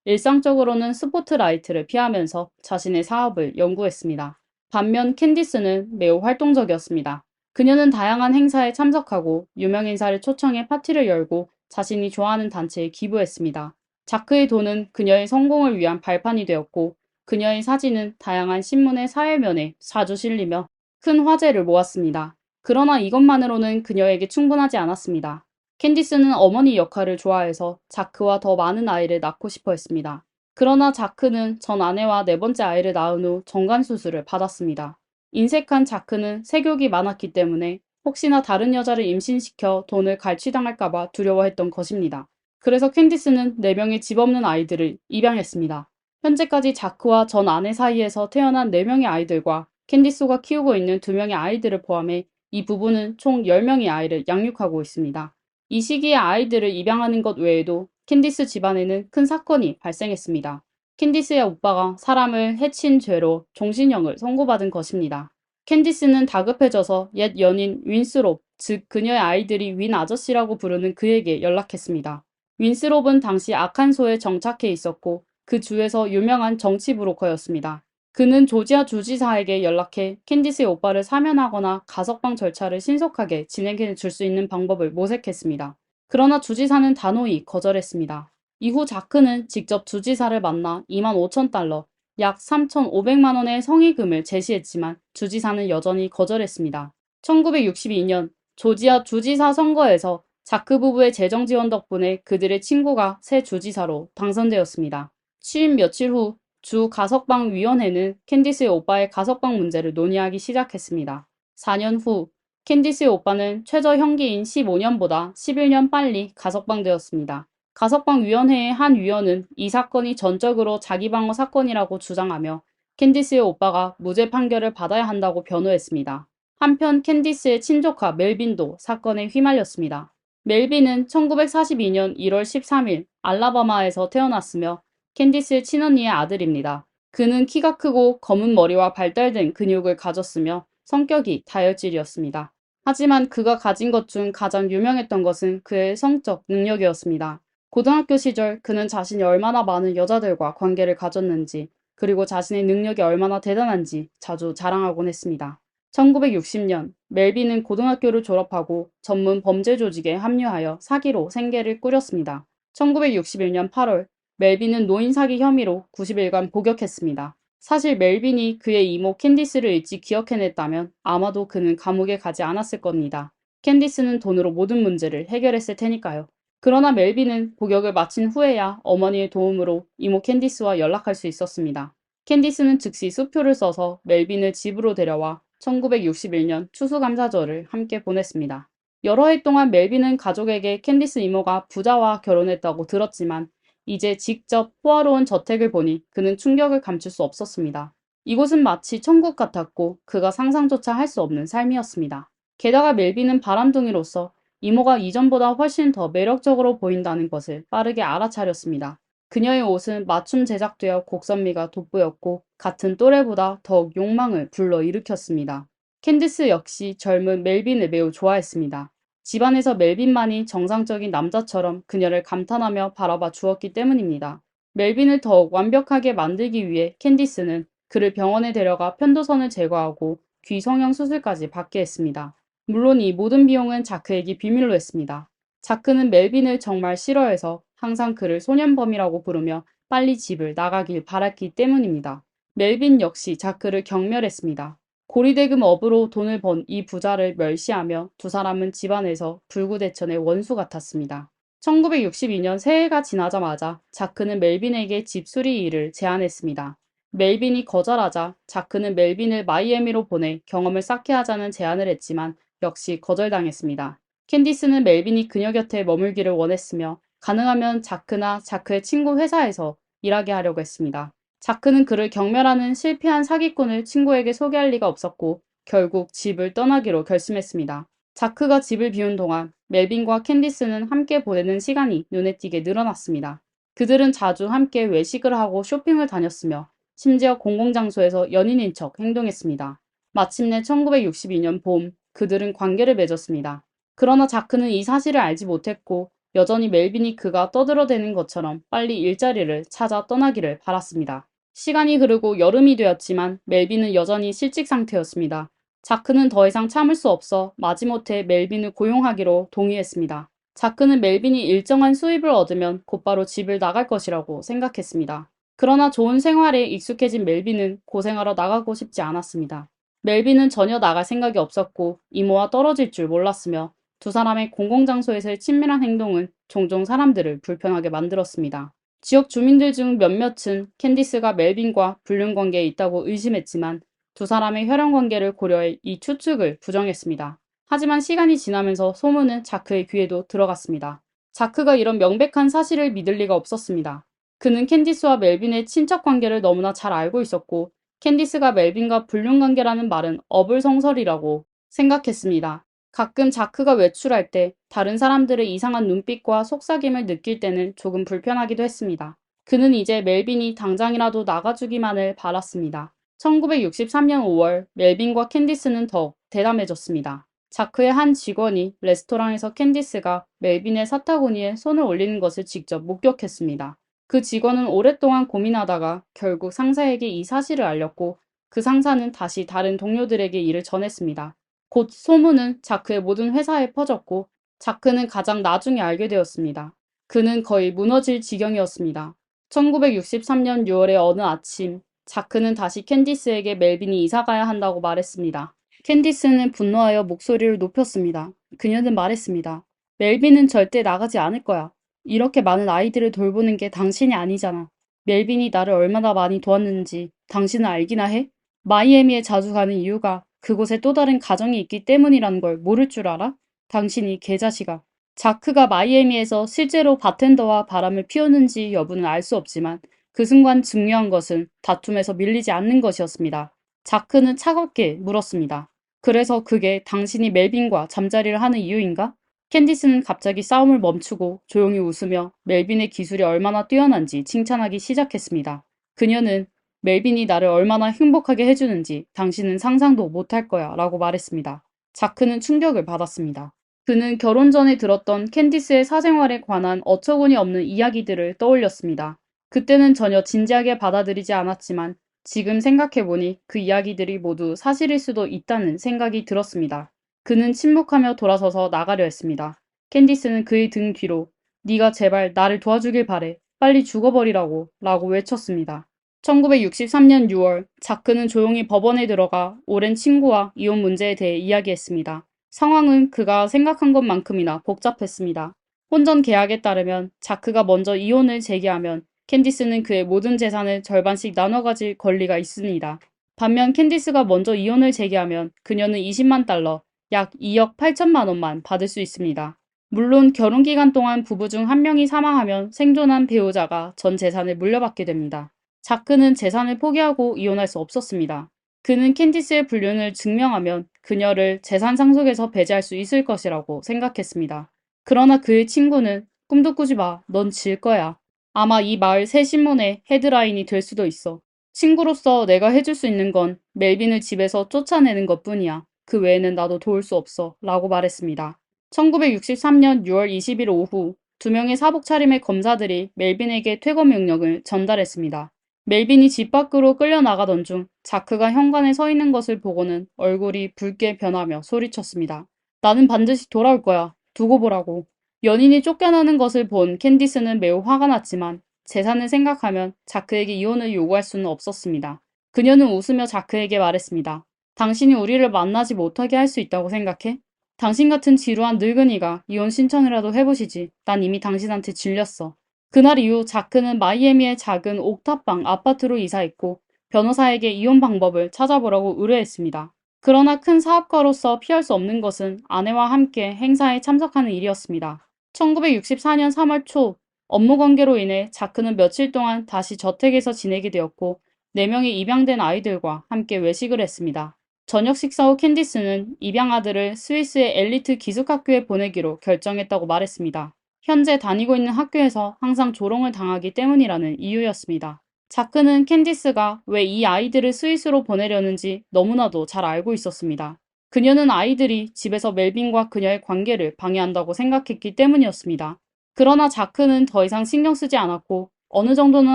일상적으로는 스포트라이트를 피하면서 자신의 사업을 연구했습니다. 반면 캔디스는 매우 활동적이었습니다. 그녀는 다양한 행사에 참석하고 유명인사를 초청해 파티를 열고 자신이 좋아하는 단체에 기부했습니다. 자크의 돈은 그녀의 성공을 위한 발판이 되었고 그녀의 사진은 다양한 신문의 사회면에 자주 실리며 큰 화제를 모았습니다. 그러나 이것만으로는 그녀에게 충분하지 않았습니다. 캔디스는 어머니 역할을 좋아해서 자크와 더 많은 아이를 낳고 싶어 했습니다. 그러나 자크는 전 아내와 네 번째 아이를 낳은 후 정관수술을 받았습니다. 인색한 자크는 색욕이 많았기 때문에 혹시나 다른 여자를 임신시켜 돈을 갈취당할까봐 두려워했던 것입니다. 그래서 캔디스는 4명의 집 없는 아이들을 입양했습니다. 현재까지 자크와 전 아내 사이에서 태어난 4명의 아이들과 캔디스가 키우고 있는 2명의 아이들을 포함해 이 부부는 총 10명의 아이를 양육하고 있습니다. 이 시기에 아이들을 입양하는 것 외에도 캔디스 집안에는 큰 사건이 발생했습니다. 캔디스의 오빠가 사람을 해친 죄로 종신형을 선고받은 것입니다. 캔디스는 다급해져서 옛 연인 윈스롭, 즉 그녀의 아이들이 윈 아저씨라고 부르는 그에게 연락했습니다. 윈스롭은 당시 아칸소에 정착해 있었고 그 주에서 유명한 정치 브로커였습니다. 그는 조지아 주지사에게 연락해 캔디스의 오빠를 사면하거나 가석방 절차를 신속하게 진행해 줄 수 있는 방법을 모색했습니다. 그러나 주지사는 단호히 거절했습니다. 이후 자크는 직접 주지사를 만나 25,000달러, 약 3,500만 원의 성의금을 제시했지만 주지사는 여전히 거절했습니다. 1962년 조지아 주지사 선거에서 자크 부부의 재정 지원 덕분에 그들의 친구가 새 주지사로 당선되었습니다. 취임 며칠 후 주 가석방 위원회는 캔디스의 오빠의 가석방 문제를 논의하기 시작했습니다. 4년 후 캔디스의 오빠는 최저 형기인 15년보다 11년 빨리 가석방되었습니다. 가석방위원회의 한 위원은 이 사건이 전적으로 자기 방어 사건이라고 주장하며 캔디스의 오빠가 무죄 판결을 받아야 한다고 변호했습니다. 한편 캔디스의 친조카 멜빈도 사건에 휘말렸습니다. 멜빈은 1942년 1월 13일 알라바마에서 태어났으며 캔디스의 친언니의 아들입니다. 그는 키가 크고 검은 머리와 발달된 근육을 가졌으며 성격이 다혈질이었습니다. 하지만 그가 가진 것 중 가장 유명했던 것은 그의 성적 능력이었습니다. 고등학교 시절 그는 자신이 얼마나 많은 여자들과 관계를 가졌는지 그리고 자신의 능력이 얼마나 대단한지 자주 자랑하곤 했습니다. 1960년 멜빈은 고등학교를 졸업하고 전문 범죄 조직에 합류하여 사기로 생계를 꾸렸습니다. 1961년 8월 멜빈은 노인 사기 혐의로 90일간 복역했습니다. 사실 멜빈이 그의 이모 캔디스를 일찍 기억해냈다면 아마도 그는 감옥에 가지 않았을 겁니다. 캔디스는 돈으로 모든 문제를 해결했을 테니까요. 그러나 멜빈은 복역을 마친 후에야 어머니의 도움으로 이모 캔디스와 연락할 수 있었습니다. 캔디스는 즉시 수표를 써서 멜빈을 집으로 데려와 1961년 추수감사절을 함께 보냈습니다. 여러 해 동안 멜빈은 가족에게 캔디스 이모가 부자와 결혼했다고 들었지만 이제 직접 호화로운 저택을 보니 그는 충격을 감출 수 없었습니다. 이곳은 마치 천국 같았고 그가 상상조차 할 수 없는 삶이었습니다. 게다가 멜빈은 바람둥이로서 이모가 이전보다 훨씬 더 매력적으로 보인다는 것을 빠르게 알아차렸습니다. 그녀의 옷은 맞춤 제작되어 곡선미가 돋보였고 같은 또래보다 더욱 욕망을 불러일으켰습니다. 캔디스 역시 젊은 멜빈을 매우 좋아했습니다. 집안에서 멜빈만이 정상적인 남자처럼 그녀를 감탄하며 바라봐 주었기 때문입니다. 멜빈을 더욱 완벽하게 만들기 위해 캔디스는 그를 병원에 데려가 편도선을 제거하고 귀 성형 수술까지 받게 했습니다. 물론 이 모든 비용은 자크에게 비밀로 했습니다. 자크는 멜빈을 정말 싫어해서 항상 그를 소년범이라고 부르며 빨리 집을 나가길 바랐기 때문입니다. 멜빈 역시 자크를 경멸했습니다. 고리대금 업으로 돈을 번 이 부자를 멸시하며 두 사람은 집안에서 불구대천의 원수 같았습니다. 1962년 새해가 지나자마자 자크는 멜빈에게 집 수리 일을 제안했습니다. 멜빈이 거절하자 자크는 멜빈을 마이애미로 보내 경험을 쌓게 하자는 제안을 했지만 역시 거절당했습니다. 캔디스는 멜빈이 그녀 곁에 머물기를 원했으며 가능하면 자크나 자크의 친구 회사에서 일하게 하려고 했습니다. 자크는 그를 경멸하는 실패한 사기꾼을 친구에게 소개할 리가 없었고 결국 집을 떠나기로 결심했습니다. 자크가 집을 비운 동안 멜빈과 캔디스는 함께 보내는 시간이 눈에 띄게 늘어났습니다. 그들은 자주 함께 외식을 하고 쇼핑을 다녔으며 심지어 공공장소에서 연인인 척 행동했습니다. 마침내 1962년 봄 그들은 관계를 맺었습니다. 그러나 자크는 이 사실을 알지 못했고 여전히 멜빈이 그가 떠들어대는 것처럼 빨리 일자리를 찾아 떠나기를 바랐습니다. 시간이 흐르고 여름이 되었지만 멜빈은 여전히 실직 상태였습니다. 자크는 더 이상 참을 수 없어 마지못해 멜빈을 고용하기로 동의했습니다. 자크는 멜빈이 일정한 수입을 얻으면 곧바로 집을 나갈 것이라고 생각했습니다. 그러나 좋은 생활에 익숙해진 멜빈은 고생하러 나가고 싶지 않았습니다. 멜빈은 전혀 나갈 생각이 없었고 이모와 떨어질 줄 몰랐으며 두 사람의 공공장소에서의 친밀한 행동은 종종 사람들을 불편하게 만들었습니다. 지역 주민들 중 몇몇은 캔디스가 멜빈과 불륜 관계에 있다고 의심했지만 두 사람의 혈연 관계를 고려해 이 추측을 부정했습니다. 하지만 시간이 지나면서 소문은 자크의 귀에도 들어갔습니다. 자크가 이런 명백한 사실을 믿을 리가 없었습니다. 그는 캔디스와 멜빈의 친척 관계를 너무나 잘 알고 있었고 캔디스가 멜빈과 불륜 관계라는 말은 어불성설이라고 생각했습니다. 가끔 자크가 외출할 때 다른 사람들의 이상한 눈빛과 속삭임을 느낄 때는 조금 불편하기도 했습니다. 그는 이제 멜빈이 당장이라도 나가주기만을 바랐습니다. 1963년 5월 멜빈과 캔디스는 더욱 대담해졌습니다. 자크의 한 직원이 레스토랑에서 캔디스가 멜빈의 사타구니에 손을 올리는 것을 직접 목격했습니다. 그 직원은 오랫동안 고민하다가 결국 상사에게 이 사실을 알렸고 그 상사는 다시 다른 동료들에게 이를 전했습니다. 곧 소문은 자크의 모든 회사에 퍼졌고 자크는 가장 나중에 알게 되었습니다. 그는 거의 무너질 지경이었습니다. 1963년 6월의 어느 아침, 자크는 다시 캔디스에게 멜빈이 이사가야 한다고 말했습니다. 캔디스는 분노하여 목소리를 높였습니다. 그녀는 말했습니다. 멜빈은 절대 나가지 않을 거야. 이렇게 많은 아이들을 돌보는 게 당신이 아니잖아. 멜빈이 나를 얼마나 많이 도왔는지 당신은 알기나 해? 마이애미에 자주 가는 이유가 그곳에 또 다른 가정이 있기 때문이라는 걸 모를 줄 알아? 당신이 개자식아. 자크가 마이애미에서 실제로 바텐더와 바람을 피웠는지 여부는 알 수 없지만 그 순간 중요한 것은 다툼에서 밀리지 않는 것이었습니다. 자크는 차갑게 물었습니다. 그래서 그게 당신이 멜빈과 잠자리를 하는 이유인가? 캔디스는 갑자기 싸움을 멈추고 조용히 웃으며 멜빈의 기술이 얼마나 뛰어난지 칭찬하기 시작했습니다. 그녀는 멜빈이 나를 얼마나 행복하게 해주는지 당신은 상상도 못할 거야 라고 말했습니다. 자크는 충격을 받았습니다. 그는 결혼 전에 들었던 캔디스의 사생활에 관한 어처구니 없는 이야기들을 떠올렸습니다. 그때는 전혀 진지하게 받아들이지 않았지만 지금 생각해보니 그 이야기들이 모두 사실일 수도 있다는 생각이 들었습니다. 그는 침묵하며 돌아서서 나가려 했습니다. 캔디스는 그의 등 뒤로 네가 제발 나를 도와주길 바래. 빨리 죽어버리라고 라고 외쳤습니다. 1963년 6월 자크는 조용히 법원에 들어가 오랜 친구와 이혼 문제에 대해 이야기했습니다. 상황은 그가 생각한 것만큼이나 복잡했습니다. 혼전 계약에 따르면 자크가 먼저 이혼을 제기하면 캔디스는 그의 모든 재산을 절반씩 나눠 가질 권리가 있습니다. 반면 캔디스가 먼저 이혼을 제기하면 그녀는 20만 달러, 약 2억 8천만 원만 받을 수 있습니다. 물론 결혼 기간 동안 부부 중 한 명이 사망하면 생존한 배우자가 전 재산을 물려받게 됩니다. 자크는 재산을 포기하고 이혼할 수 없었습니다. 그는 캔디스의 불륜을 증명하면 그녀를 재산 상속에서 배제할 수 있을 것이라고 생각했습니다. 그러나 그의 친구는 꿈도 꾸지 마. 넌 질 거야. 아마 이 마을 새 신문의 헤드라인이 될 수도 있어. 친구로서 내가 해줄 수 있는 건 멜빈을 집에서 쫓아내는 것뿐이야. 그 외에는 나도 도울 수 없어. 라고 말했습니다. 1963년 6월 20일 오후 2명의 사복 차림의 검사들이 멜빈에게 퇴거 명령을 전달했습니다. 멜빈이 집 밖으로 끌려나가던 중 자크가 현관에 서 있는 것을 보고는 얼굴이 붉게 변하며 소리쳤습니다. 나는 반드시 돌아올 거야. 두고 보라고. 연인이 쫓겨나는 것을 본 캔디스는 매우 화가 났지만 재산을 생각하면 자크에게 이혼을 요구할 수는 없었습니다. 그녀는 웃으며 자크에게 말했습니다. 당신이 우리를 만나지 못하게 할 수 있다고 생각해? 당신 같은 지루한 늙은이가 이혼 신청이라도 해보시지. 난 이미 당신한테 질렸어. 그날 이후 자크는 마이애미의 작은 옥탑방 아파트로 이사했고 변호사에게 이혼 방법을 찾아보라고 의뢰했습니다. 그러나 큰 사업가로서 피할 수 없는 것은 아내와 함께 행사에 참석하는 일이었습니다. 1964년 3월 초 업무 관계로 인해 자크는 며칠 동안 다시 저택에서 지내게 되었고 4명의 입양된 아이들과 함께 외식을 했습니다. 저녁 식사 후 캔디스는 입양 아들을 스위스의 엘리트 기숙학교에 보내기로 결정했다고 말했습니다. 현재 다니고 있는 학교에서 항상 조롱을 당하기 때문이라는 이유였습니다. 자크는 캔디스가 왜 이 아이들을 스위스로 보내려는지 너무나도 잘 알고 있었습니다. 그녀는 아이들이 집에서 멜빈과 그녀의 관계를 방해한다고 생각했기 때문이었습니다. 그러나 자크는 더 이상 신경 쓰지 않았고 어느 정도는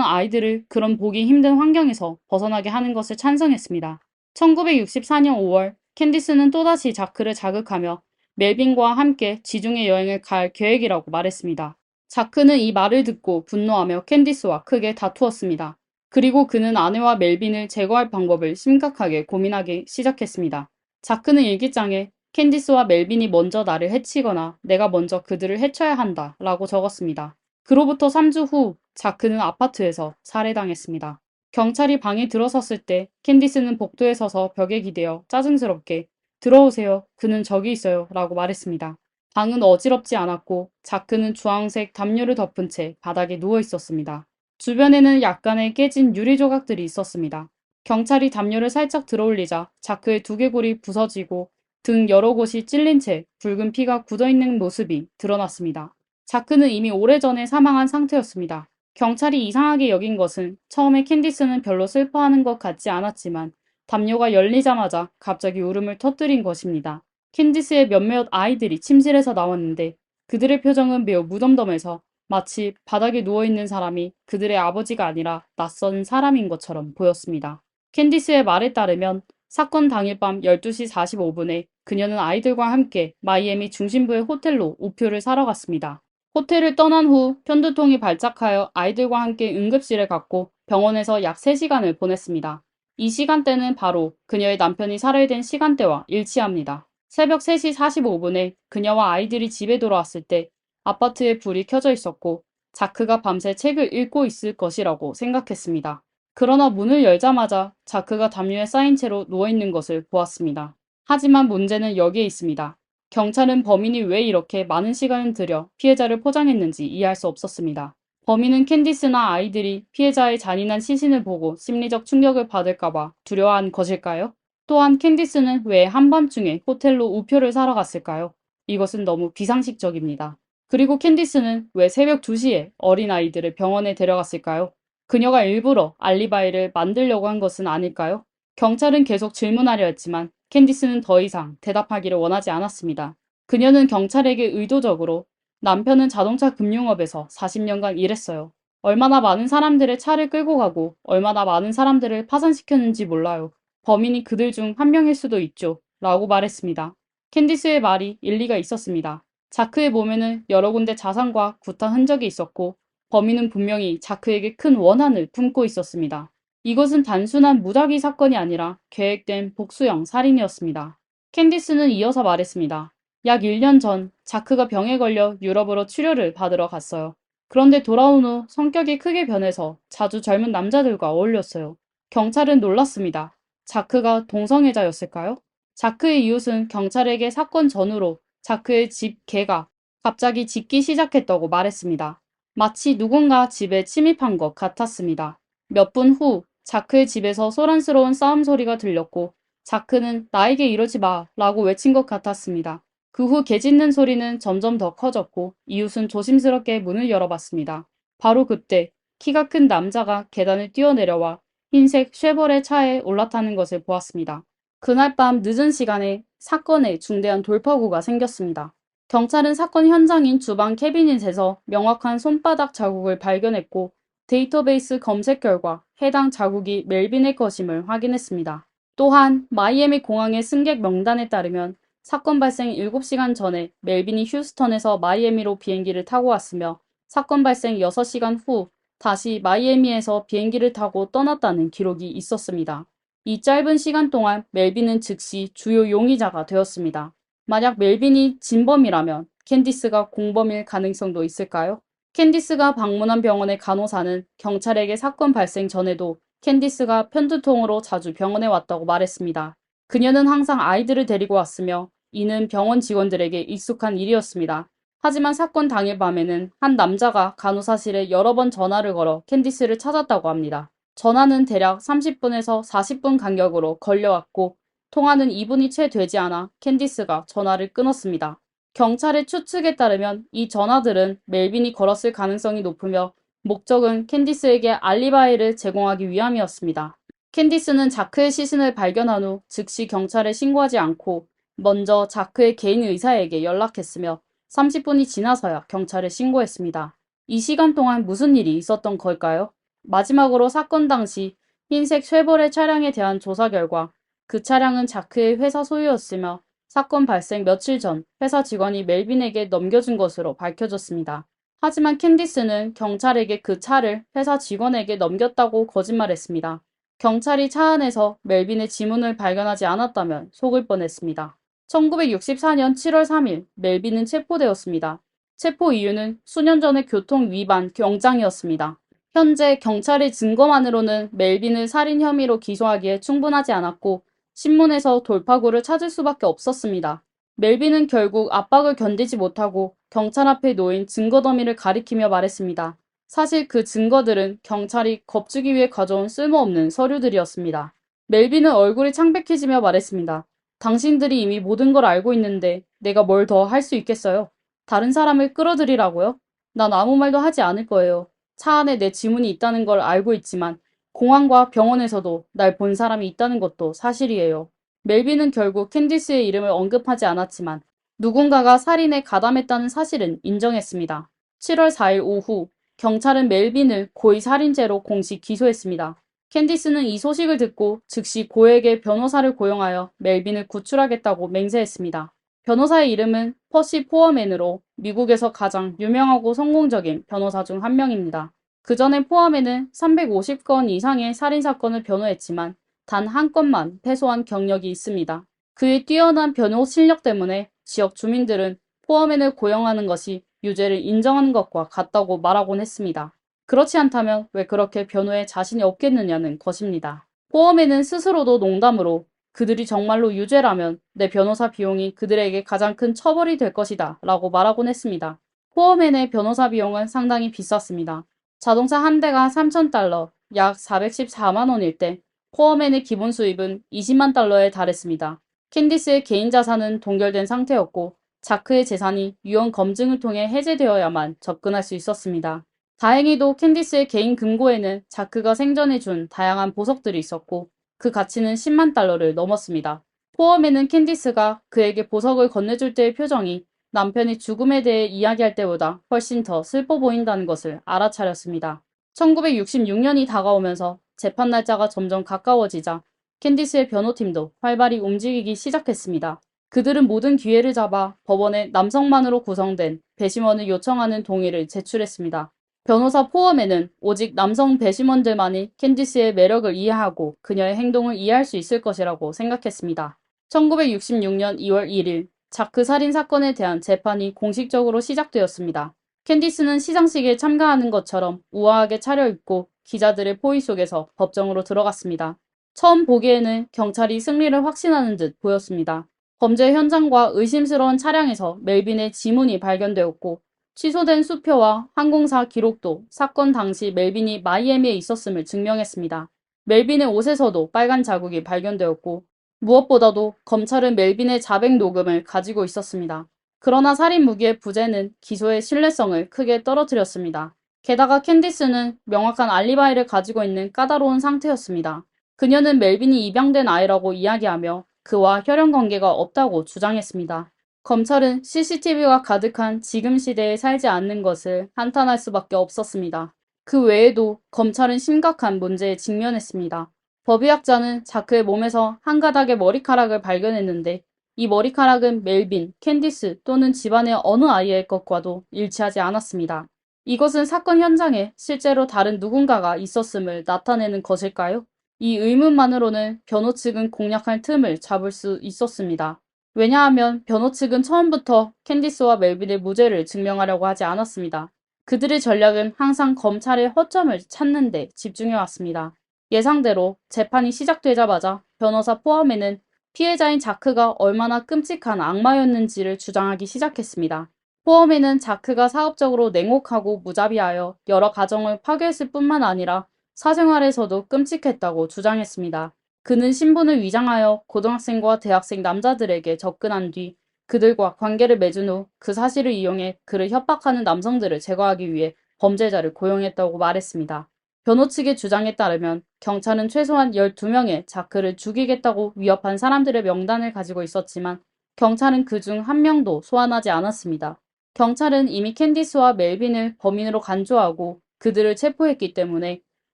아이들을 그런 보기 힘든 환경에서 벗어나게 하는 것을 찬성했습니다. 1964년 5월 캔디스는 또다시 자크를 자극하며 멜빈과 함께 지중해 여행을 갈 계획이라고 말했습니다. 자크는 이 말을 듣고 분노하며 캔디스와 크게 다투었습니다. 그리고 그는 아내와 멜빈을 제거할 방법을 심각하게 고민하기 시작했습니다. 자크는 일기장에 캔디스와 멜빈이 먼저 나를 해치거나 내가 먼저 그들을 해쳐야 한다 라고 적었습니다. 그로부터 3주 후 자크는 아파트에서 살해당했습니다. 경찰이 방에 들어섰을 때 캔디스는 복도에 서서 벽에 기대어 짜증스럽게 들어오세요. 그는 저기 있어요. 라고 말했습니다. 방은 어지럽지 않았고 자크는 주황색 담요를 덮은 채 바닥에 누워 있었습니다. 주변에는 약간의 깨진 유리 조각들이 있었습니다. 경찰이 담요를 살짝 들어올리자 자크의 두개골이 부서지고 등 여러 곳이 찔린 채 붉은 피가 굳어있는 모습이 드러났습니다. 자크는 이미 오래전에 사망한 상태였습니다. 경찰이 이상하게 여긴 것은 처음에 캔디스는 별로 슬퍼하는 것 같지 않았지만 담요가 열리자마자 갑자기 울음을 터뜨린 것입니다. 캔디스의 몇몇 아이들이 침실에서 나왔는데 그들의 표정은 매우 무덤덤해서 마치 바닥에 누워있는 사람이 그들의 아버지가 아니라 낯선 사람인 것처럼 보였습니다. 캔디스의 말에 따르면 사건 당일 밤 12시 45분에 그녀는 아이들과 함께 마이애미 중심부의 호텔로 우표를 사러 갔습니다. 호텔을 떠난 후 편두통이 발작하여 아이들과 함께 응급실에 갔고 병원에서 약 3시간을 보냈습니다. 이 시간대는 바로 그녀의 남편이 살해된 시간대와 일치합니다. 새벽 3시 45분에 그녀와 아이들이 집에 돌아왔을 때 아파트에 불이 켜져 있었고 자크가 밤새 책을 읽고 있을 것이라고 생각했습니다. 그러나 문을 열자마자 자크가 담요에 쌓인 채로 누워있는 것을 보았습니다. 하지만 문제는 여기에 있습니다. 경찰은 범인이 왜 이렇게 많은 시간을 들여 피해자를 포장했는지 이해할 수 없었습니다. 범인은 캔디스나 아이들이 피해자의 잔인한 시신을 보고 심리적 충격을 받을까봐 두려워한 것일까요? 또한 캔디스는 왜 한밤중에 호텔로 우표를 사러 갔을까요? 이것은 너무 비상식적입니다. 그리고 캔디스는 왜 새벽 2시에 어린아이들을 병원에 데려갔을까요? 그녀가 일부러 알리바이를 만들려고 한 것은 아닐까요? 경찰은 계속 질문하려 했지만 캔디스는 더 이상 대답하기를 원하지 않았습니다. 그녀는 경찰에게 의도적으로 남편은 자동차 금융업에서 40년간 일했어요. 얼마나 많은 사람들의 차를 끌고 가고 얼마나 많은 사람들을 파산시켰는지 몰라요. 범인이 그들 중 한 명일 수도 있죠. 라고 말했습니다. 캔디스의 말이 일리가 있었습니다. 자크의 몸에는 여러 군데 자상과 구타 흔적이 있었고 범인은 분명히 자크에게 큰 원한을 품고 있었습니다. 이것은 단순한 무작위 사건이 아니라 계획된 복수형 살인이었습니다. 캔디스는 이어서 말했습니다. 약 1년 전 자크가 병에 걸려 유럽으로 치료를 받으러 갔어요. 그런데 돌아온 후 성격이 크게 변해서 자주 젊은 남자들과 어울렸어요. 경찰은 놀랐습니다. 자크가 동성애자였을까요? 자크의 이웃은 경찰에게 사건 전후로 자크의 집 개가 갑자기 짖기 시작했다고 말했습니다. 마치 누군가 집에 침입한 것 같았습니다. 몇 분 후 자크의 집에서 소란스러운 싸움 소리가 들렸고 자크는 나에게 이러지 마 라고 외친 것 같았습니다. 그 후 개 짖는 소리는 점점 더 커졌고 이웃은 조심스럽게 문을 열어봤습니다. 바로 그때 키가 큰 남자가 계단을 뛰어내려와 흰색 쉐보레 차에 올라타는 것을 보았습니다. 그날 밤 늦은 시간에 사건에 중대한 돌파구가 생겼습니다. 경찰은 사건 현장인 주방 캐비닛에서 명확한 손바닥 자국을 발견했고 데이터베이스 검색 결과 해당 자국이 멜빈의 것임을 확인했습니다. 또한 마이애미 공항의 승객 명단에 따르면 사건 발생 7시간 전에 멜빈이 휴스턴에서 마이애미로 비행기를 타고 왔으며 사건 발생 6시간 후 다시 마이애미에서 비행기를 타고 떠났다는 기록이 있었습니다. 이 짧은 시간 동안 멜빈은 즉시 주요 용의자가 되었습니다. 만약 멜빈이 진범이라면 캔디스가 공범일 가능성도 있을까요? 캔디스가 방문한 병원의 간호사는 경찰에게 사건 발생 전에도 캔디스가 편두통으로 자주 병원에 왔다고 말했습니다. 그녀는 항상 아이들을 데리고 왔으며 이는 병원 직원들에게 익숙한 일이었습니다. 하지만 사건 당일 밤에는 한 남자가 간호사실에 여러 번 전화를 걸어 캔디스를 찾았다고 합니다. 전화는 대략 30분에서 40분 간격으로 걸려왔고 통화는 2분이 채 되지 않아 캔디스가 전화를 끊었습니다. 경찰의 추측에 따르면 이 전화들은 멜빈이 걸었을 가능성이 높으며 목적은 캔디스에게 알리바이를 제공하기 위함이었습니다. 캔디스는 자크의 시신을 발견한 후 즉시 경찰에 신고하지 않고 먼저 자크의 개인 의사에게 연락했으며 30분이 지나서야 경찰에 신고했습니다. 이 시간 동안 무슨 일이 있었던 걸까요? 마지막으로 사건 당시 흰색 쉐보레 차량에 대한 조사 결과 그 차량은 자크의 회사 소유였으며 사건 발생 며칠 전 회사 직원이 멜빈에게 넘겨준 것으로 밝혀졌습니다. 하지만 캔디스는 경찰에게 그 차를 회사 직원에게 넘겼다고 거짓말했습니다. 경찰이 차 안에서 멜빈의 지문을 발견하지 않았다면 속을 뻔했습니다. 1964년 7월 3일 멜빈은 체포되었습니다. 체포 이유는 수년 전의 교통 위반 경장이었습니다. 현재 경찰의 증거만으로는 멜빈을 살인 혐의로 기소하기에 충분하지 않았고 신문에서 돌파구를 찾을 수밖에 없었습니다. 멜빈은 결국 압박을 견디지 못하고 경찰 앞에 놓인 증거 더미를 가리키며 말했습니다. 사실 그 증거들은 경찰이 겁주기 위해 가져온 쓸모없는 서류들이었습니다. 멜빈은 얼굴이 창백해지며 말했습니다. 당신들이 이미 모든 걸 알고 있는데 내가 뭘 더 할 수 있겠어요? 다른 사람을 끌어들이라고요? 난 아무 말도 하지 않을 거예요. 차 안에 내 지문이 있다는 걸 알고 있지만 공항과 병원에서도 날 본 사람이 있다는 것도 사실이에요. 멜빈은 결국 캔디스의 이름을 언급하지 않았지만 누군가가 살인에 가담했다는 사실은 인정했습니다. 7월 4일 오후 경찰은 멜빈을 고의 살인죄로 공식 기소했습니다. 캔디스는 이 소식을 듣고 즉시 고에게 변호사를 고용하여 멜빈을 구출하겠다고 맹세했습니다. 변호사의 이름은 퍼시 포어맨으로 미국에서 가장 유명하고 성공적인 변호사 중 한 명입니다. 그전에 포어맨은 350건 이상의 살인사건을 변호했지만 단 한 건만 패소한 경력이 있습니다. 그의 뛰어난 변호 실력 때문에 지역 주민들은 포어맨을 고용하는 것이 유죄를 인정하는 것과 같다고 말하곤 했습니다. 그렇지 않다면 왜 그렇게 변호에 자신이 없겠느냐는 것입니다. 포어맨은 스스로도 농담으로 그들이 정말로 유죄라면 내 변호사 비용이 그들에게 가장 큰 처벌이 될 것이다 라고 말하곤 했습니다. 포어맨의 변호사 비용은 상당히 비쌌습니다. 자동차 한 대가 3,000달러, 약 414만 원일 때 포어맨의 기본 수입은 20만 달러에 달했습니다. 캔디스의 개인 자산은 동결된 상태였고 자크의 재산이 유언 검증을 통해 해제되어야만 접근할 수 있었습니다. 다행히도 캔디스의 개인 금고에는 자크가 생전에 준 다양한 보석들이 있었고 그 가치는 10만 달러를 넘었습니다. 포어맨은 캔디스가 그에게 보석을 건네줄 때의 표정이 남편의 죽음에 대해 이야기할 때보다 훨씬 더 슬퍼 보인다는 것을 알아차렸습니다. 1966년이 다가오면서 재판 날짜가 점점 가까워지자 캔디스의 변호팀도 활발히 움직이기 시작했습니다. 그들은 모든 기회를 잡아 법원에 남성만으로 구성된 배심원을 요청하는 동의를 제출했습니다. 변호사 포어맨은 오직 남성 배심원들만이 캔디스의 매력을 이해하고 그녀의 행동을 이해할 수 있을 것이라고 생각했습니다. 1966년 2월 1일 자크 살인 사건에 대한 재판이 공식적으로 시작되었습니다. 캔디스는 시상식에 참가하는 것처럼 우아하게 차려입고 기자들의 포위 속에서 법정으로 들어갔습니다. 처음 보기에는 경찰이 승리를 확신하는 듯 보였습니다. 범죄 현장과 의심스러운 차량에서 멜빈의 지문이 발견되었고 취소된 수표와 항공사 기록도 사건 당시 멜빈이 마이애미에 있었음을 증명했습니다. 멜빈의 옷에서도 빨간 자국이 발견되었고 무엇보다도 검찰은 멜빈의 자백 녹음을 가지고 있었습니다. 그러나 살인 무기의 부재는 기소의 신뢰성을 크게 떨어뜨렸습니다. 게다가 캔디스는 명확한 알리바이를 가지고 있는 까다로운 상태였습니다. 그녀는 멜빈이 입양된 아이라고 이야기하며 그와 혈연 관계가 없다고 주장했습니다. 검찰은 CCTV가 가득한 지금 시대에 살지 않는 것을 한탄할 수밖에 없었습니다. 그 외에도 검찰은 심각한 문제에 직면했습니다. 법의학자는 자크의 몸에서 한 가닥의 머리카락을 발견했는데 이 머리카락은 멜빈, 캔디스 또는 집안의 어느 아이의 것과도 일치하지 않았습니다. 이것은 사건 현장에 실제로 다른 누군가가 있었음을 나타내는 것일까요? 이 의문만으로는 변호 측은 공략할 틈을 잡을 수 있었습니다. 왜냐하면 변호 측은 처음부터 캔디스와 멜빈의 무죄를 증명하려고 하지 않았습니다. 그들의 전략은 항상 검찰의 허점을 찾는 데 집중해왔습니다. 예상대로 재판이 시작되자마자 변호사 포함에는 피해자인 자크가 얼마나 끔찍한 악마였는지를 주장하기 시작했습니다. 포함에는 자크가 사업적으로 냉혹하고 무자비하여 여러 가정을 파괴했을 뿐만 아니라 사생활에서도 끔찍했다고 주장했습니다. 그는 신분을 위장하여 고등학생과 대학생 남자들에게 접근한 뒤 그들과 관계를 맺은 후 그 사실을 이용해 그를 협박하는 남성들을 제거하기 위해 범죄자를 고용했다고 말했습니다. 변호 측의 주장에 따르면 경찰은 최소한 12명의 자크를 죽이겠다고 위협한 사람들의 명단을 가지고 있었지만 경찰은 그중 한 명도 소환하지 않았습니다. 경찰은 이미 캔디스와 멜빈을 범인으로 간주하고 그들을 체포했기 때문에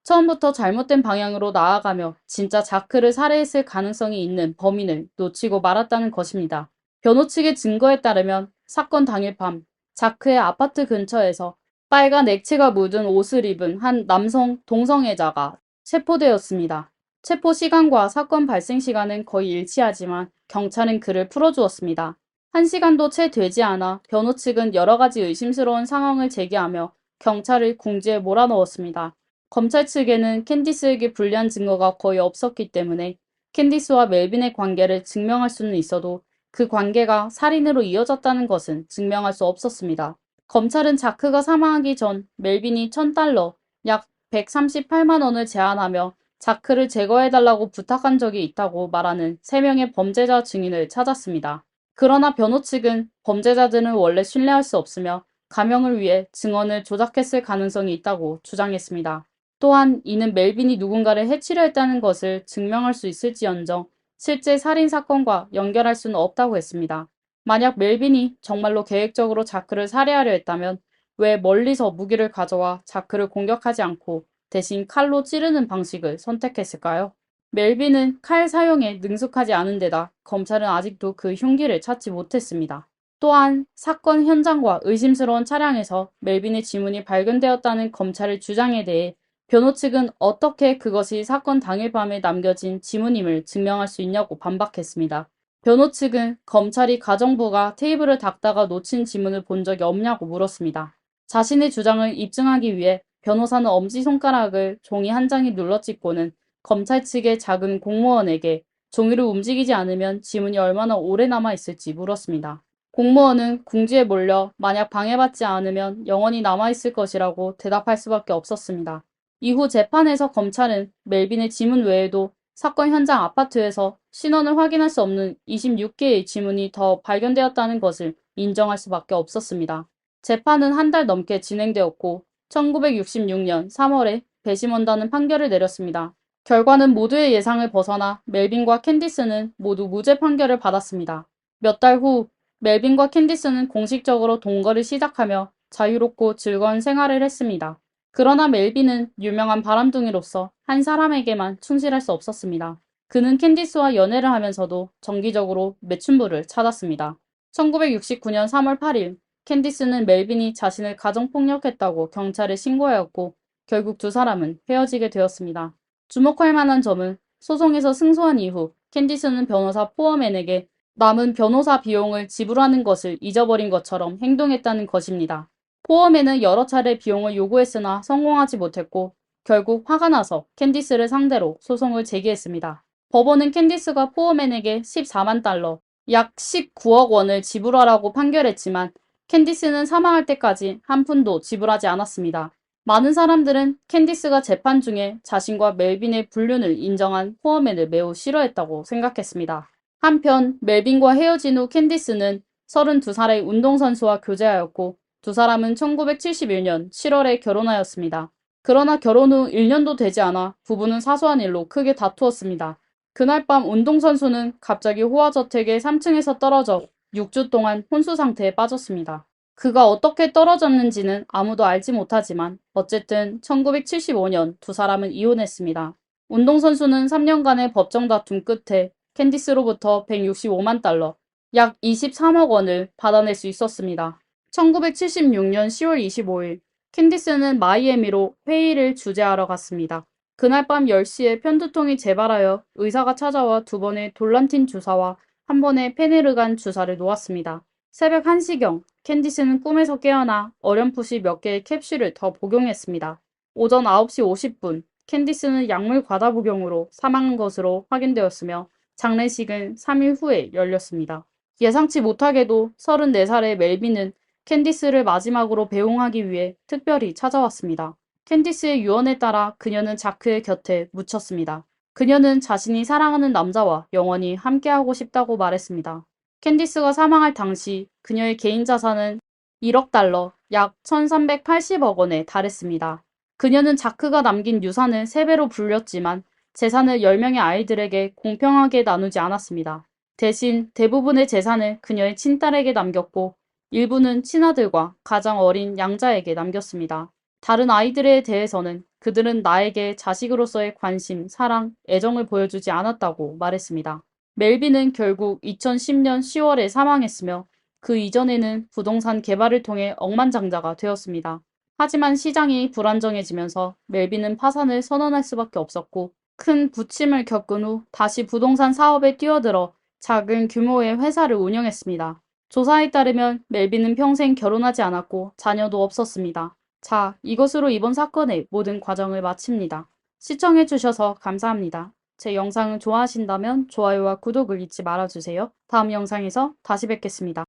처음부터 잘못된 방향으로 나아가며 진짜 자크를 살해했을 가능성이 있는 범인을 놓치고 말았다는 것입니다. 변호 측의 증거에 따르면 사건 당일 밤 자크의 아파트 근처에서 빨간 액체가 묻은 옷을 입은 한 남성 동성애자가 체포되었습니다. 체포 시간과 사건 발생 시간은 거의 일치하지만 경찰은 그를 풀어주었습니다. 1시간도 채 되지 않아 변호 측은 여러 가지 의심스러운 상황을 제기하며 경찰을 궁지에 몰아넣었습니다. 검찰 측에는 캔디스에게 불리한 증거가 거의 없었기 때문에 캔디스와 멜빈의 관계를 증명할 수는 있어도 그 관계가 살인으로 이어졌다는 것은 증명할 수 없었습니다. 검찰은 자크가 사망하기 전 멜빈이 1,000달러, 약 138만 원을 제안하며 자크를 제거해달라고 부탁한 적이 있다고 말하는 3명의 범죄자 증인을 찾았습니다. 그러나 변호 측은 범죄자들은 원래 신뢰할 수 없으며 감형을 위해 증언을 조작했을 가능성이 있다고 주장했습니다. 또한 이는 멜빈이 누군가를 해치려 했다는 것을 증명할 수 있을지언정 실제 살인 사건과 연결할 수는 없다고 했습니다. 만약 멜빈이 정말로 계획적으로 자크를 살해하려 했다면 왜 멀리서 무기를 가져와 자크를 공격하지 않고 대신 칼로 찌르는 방식을 선택했을까요? 멜빈은 칼 사용에 능숙하지 않은 데다 검찰은 아직도 그 흉기를 찾지 못했습니다. 또한 사건 현장과 의심스러운 차량에서 멜빈의 지문이 발견되었다는 검찰의 주장에 대해 변호 측은 어떻게 그것이 사건 당일 밤에 남겨진 지문임을 증명할 수 있냐고 반박했습니다. 변호 측은 검찰이 가정부가 테이블을 닦다가 놓친 지문을 본 적이 없냐고 물었습니다. 자신의 주장을 입증하기 위해 변호사는 엄지손가락을 종이 한 장에 눌러찍고는 검찰 측의 작은 공무원에게 종이를 움직이지 않으면 지문이 얼마나 오래 남아 있을지 물었습니다. 공무원은 궁지에 몰려 만약 방해받지 않으면 영원히 남아있을 것이라고 대답할 수밖에 없었습니다. 이후 재판에서 검찰은 멜빈의 지문 외에도 사건 현장 아파트에서 신원을 확인할 수 없는 26개의 지문이 더 발견되었다는 것을 인정할 수밖에 없었습니다. 재판은 한 달 넘게 진행되었고 1966년 3월에 배심원단은 판결을 내렸습니다. 결과는 모두의 예상을 벗어나 멜빈과 캔디스는 모두 무죄 판결을 받았습니다. 몇 달 후 멜빈과 캔디스는 공식적으로 동거를 시작하며 자유롭고 즐거운 생활을 했습니다. 그러나 멜빈은 유명한 바람둥이로서 한 사람에게만 충실할 수 없었습니다. 그는 캔디스와 연애를 하면서도 정기적으로 매춘부를 찾았습니다. 1969년 3월 8일 캔디스는 멜빈이 자신을 가정폭력했다고 경찰에 신고하였고 결국 두 사람은 헤어지게 되었습니다. 주목할 만한 점은 소송에서 승소한 이후 캔디스는 변호사 포어맨에게 남은 변호사 비용을 지불하는 것을 잊어버린 것처럼 행동했다는 것입니다. 포어맨은 여러 차례 비용을 요구했으나 성공하지 못했고 결국 화가 나서 캔디스를 상대로 소송을 제기했습니다. 법원은 캔디스가 포어맨에게 14만 달러, 약 19억 원을 지불하라고 판결했지만 캔디스는 사망할 때까지 한 푼도 지불하지 않았습니다. 많은 사람들은 캔디스가 재판 중에 자신과 멜빈의 불륜을 인정한 포어맨을 매우 싫어했다고 생각했습니다. 한편 멜빈과 헤어진 후 캔디스는 32살의 운동선수와 교제하였고 두 사람은 1971년 7월에 결혼하였습니다. 그러나 결혼 후 1년도 되지 않아 부부는 사소한 일로 크게 다투었습니다. 그날 밤 운동선수는 갑자기 호화저택의 3층에서 떨어져 6주 동안 혼수 상태에 빠졌습니다. 그가 어떻게 떨어졌는지는 아무도 알지 못하지만 어쨌든 1975년 두 사람은 이혼했습니다. 운동선수는 3년간의 법정 다툼 끝에 캔디스로부터 165만 달러, 약 23억 원을 받아낼 수 있었습니다. 1976년 10월 25일, 캔디스는 마이애미로 회의를 주재하러 갔습니다. 그날 밤 10시에 편두통이 재발하여 의사가 찾아와 두 번의 돌란틴 주사와 한 번의 페네르간 주사를 놓았습니다. 새벽 1시경, 캔디스는 꿈에서 깨어나 어렴풋이 몇 개의 캡슐을 더 복용했습니다. 오전 9시 50분, 캔디스는 약물 과다 복용으로 사망한 것으로 확인되었으며 장례식은 3일 후에 열렸습니다. 예상치 못하게도 34살의 멜빈은 캔디스를 마지막으로 배웅하기 위해 특별히 찾아왔습니다. 캔디스의 유언에 따라 그녀는 자크의 곁에 묻혔습니다. 그녀는 자신이 사랑하는 남자와 영원히 함께하고 싶다고 말했습니다. 캔디스가 사망할 당시 그녀의 개인 자산은 1억 달러, 약 1380억 원에 달했습니다. 그녀는 자크가 남긴 유산을 3배로 불렸지만 재산을 10명의 아이들에게 공평하게 나누지 않았습니다. 대신 대부분의 재산을 그녀의 친딸에게 남겼고 일부는 친아들과 가장 어린 양자에게 남겼습니다. 다른 아이들에 대해서는 그들은 나에게 자식으로서의 관심, 사랑, 애정을 보여주지 않았다고 말했습니다. 멜빈은 결국 2010년 10월에 사망했으며 그 이전에는 부동산 개발을 통해 억만장자가 되었습니다. 하지만 시장이 불안정해지면서 멜빈은 파산을 선언할 수밖에 없었고 큰 부침을 겪은 후 다시 부동산 사업에 뛰어들어 작은 규모의 회사를 운영했습니다. 조사에 따르면 멜빈은 평생 결혼하지 않았고 자녀도 없었습니다. 자, 이것으로 이번 사건의 모든 과정을 마칩니다. 시청해주셔서 감사합니다. 제 영상을 좋아하신다면 좋아요와 구독을 잊지 말아주세요. 다음 영상에서 다시 뵙겠습니다.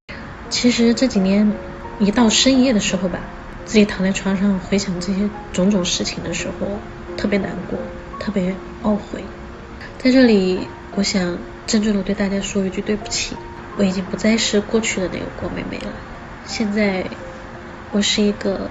其实这几年一到深夜的时候吧，自己躺在床上回想这些种种事情的时候，特别难过，特别懊悔。在这里，我想郑重的对大家说一句对不起，我已经不再是过去的那个郭妹妹了，现在我是一个。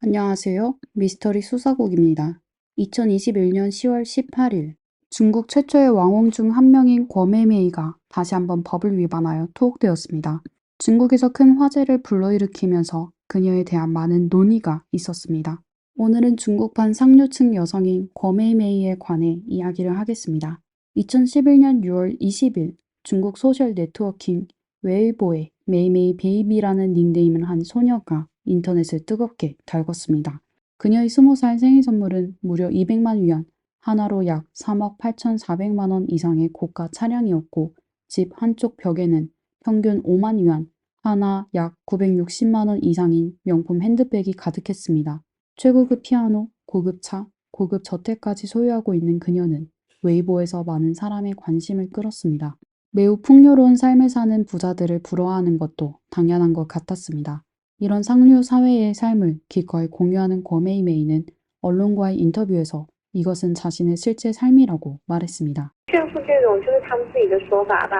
안녕하세요. 미스터리 수사국입니다. 2021년 10월 18일 중국 최초의 왕홍 중 한 명인 궈메이메이가 다시 한번 법을 위반하여 투옥되었습니다. 중국에서 큰 화제를 불러일으키면서 그녀에 대한 많은 논의가 있었습니다. 오늘은 중국판 상류층 여성인 거메이메이에 관해 이야기를 하겠습니다. 2011년 6월 20일 중국 소셜 네트워킹 웨이보에 메이메이 베이비라는 닉네임을 한 소녀가 인터넷을 뜨겁게 달궜습니다. 그녀의 20살 생일 선물은 무려 200만 위안, 하나로 약 3억 8,400만 원 이상의 고가 차량이었고 집 한쪽 벽에는 평균 5만 위안, 하나 약 960만 원 이상인 명품 핸드백이 가득했습니다. 최고급 피아노, 고급 차, 고급 저택까지 소유하고 있는 그녀는 웨이보에서 많은 사람의 관심을 끌었습니다. 매우 풍요로운 삶을 사는 부자들을 부러워하는 것도 당연한 것 같았습니다. 이런 상류 사회의 삶을 기꺼이 공유하는 거메이메이는 언론과의 인터뷰에서 이것은 자신의 실제 삶이라고 말했습니다. 炫富这种就是他们自己的说法吧。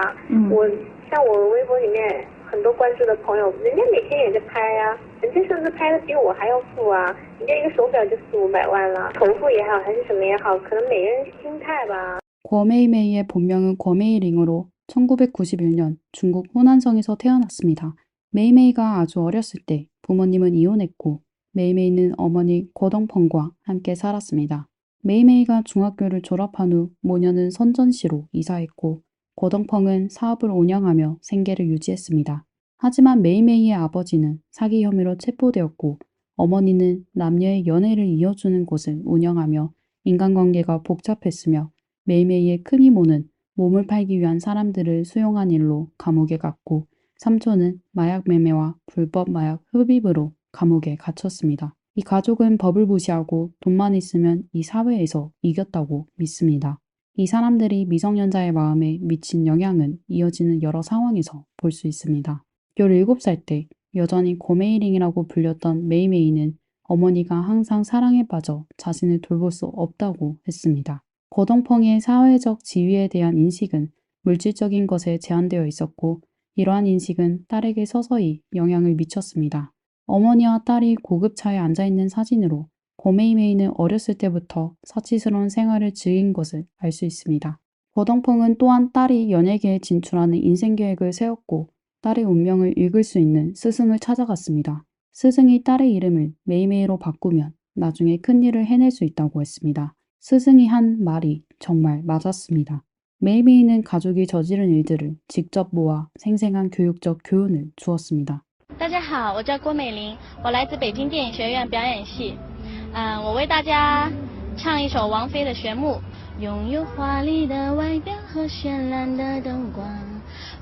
像我微博里面很多关注的朋友，人家每天也在拍呀、人家甚至拍的比我还要富啊，人家一个手表就400-500万了，仇富也好还是什么也好，可能每个人心态吧。 거메이메이의 본명은 거메이링으로 1991년 중국 호난성에서 태어났습니다. 메이메이가 아주 어렸을 때 부모님은 이혼했고 메이메이는 어머니 고덩펑과 함께 살았습니다. 메이메이가 중학교를 졸업한 후 모녀는 선전시로 이사했고 고덩펑은 사업을 운영하며 생계를 유지했습니다. 하지만 메이메이의 아버지는 사기 혐의로 체포되었고 어머니는 남녀의 연애를 이어주는 곳을 운영하며 인간관계가 복잡했으며 메이메이의 큰 이모는 몸을 팔기 위한 사람들을 수용한 일로 감옥에 갔고 삼촌은 마약 매매와 불법 마약 흡입으로 감옥에 갇혔습니다. 이 가족은 법을 무시하고 돈만 있으면 이 사회에서 이겼다고 믿습니다. 이 사람들이 미성년자의 마음에 미친 영향은 이어지는 여러 상황에서 볼 수 있습니다. 17살 때 여전히 고메이링이라고 불렸던 메이메이는 어머니가 항상 사랑에 빠져 자신을 돌볼 수 없다고 했습니다. 고덩펑의 사회적 지위에 대한 인식은 물질적인 것에 제한되어 있었고 이러한 인식은 딸에게 서서히 영향을 미쳤습니다. 어머니와 딸이 고급차에 앉아있는 사진으로 고메이메이는 어렸을 때부터 사치스러운 생활을 즐긴 것을 알 수 있습니다. 고덩펑은 또한 딸이 연예계에 진출하는 인생계획을 세웠고 딸의 운명을 읽을 수 있는 스승을 찾아갔습니다. 스승이 딸의 이름을 메이메이로 바꾸면 나중에 큰일을 해낼 수 있다고 했습니다. 스승이 한 말이 정말 맞았습니다. 메이메이는 가족이 저지른 일들을 직접 모아 생생한 교육적 교훈을 주었습니다. 大家好，我叫郭美玲，我来自北京电影学院表演系。我为大家唱一首王菲的《旋木》。拥有华丽的外表和绚烂的灯光，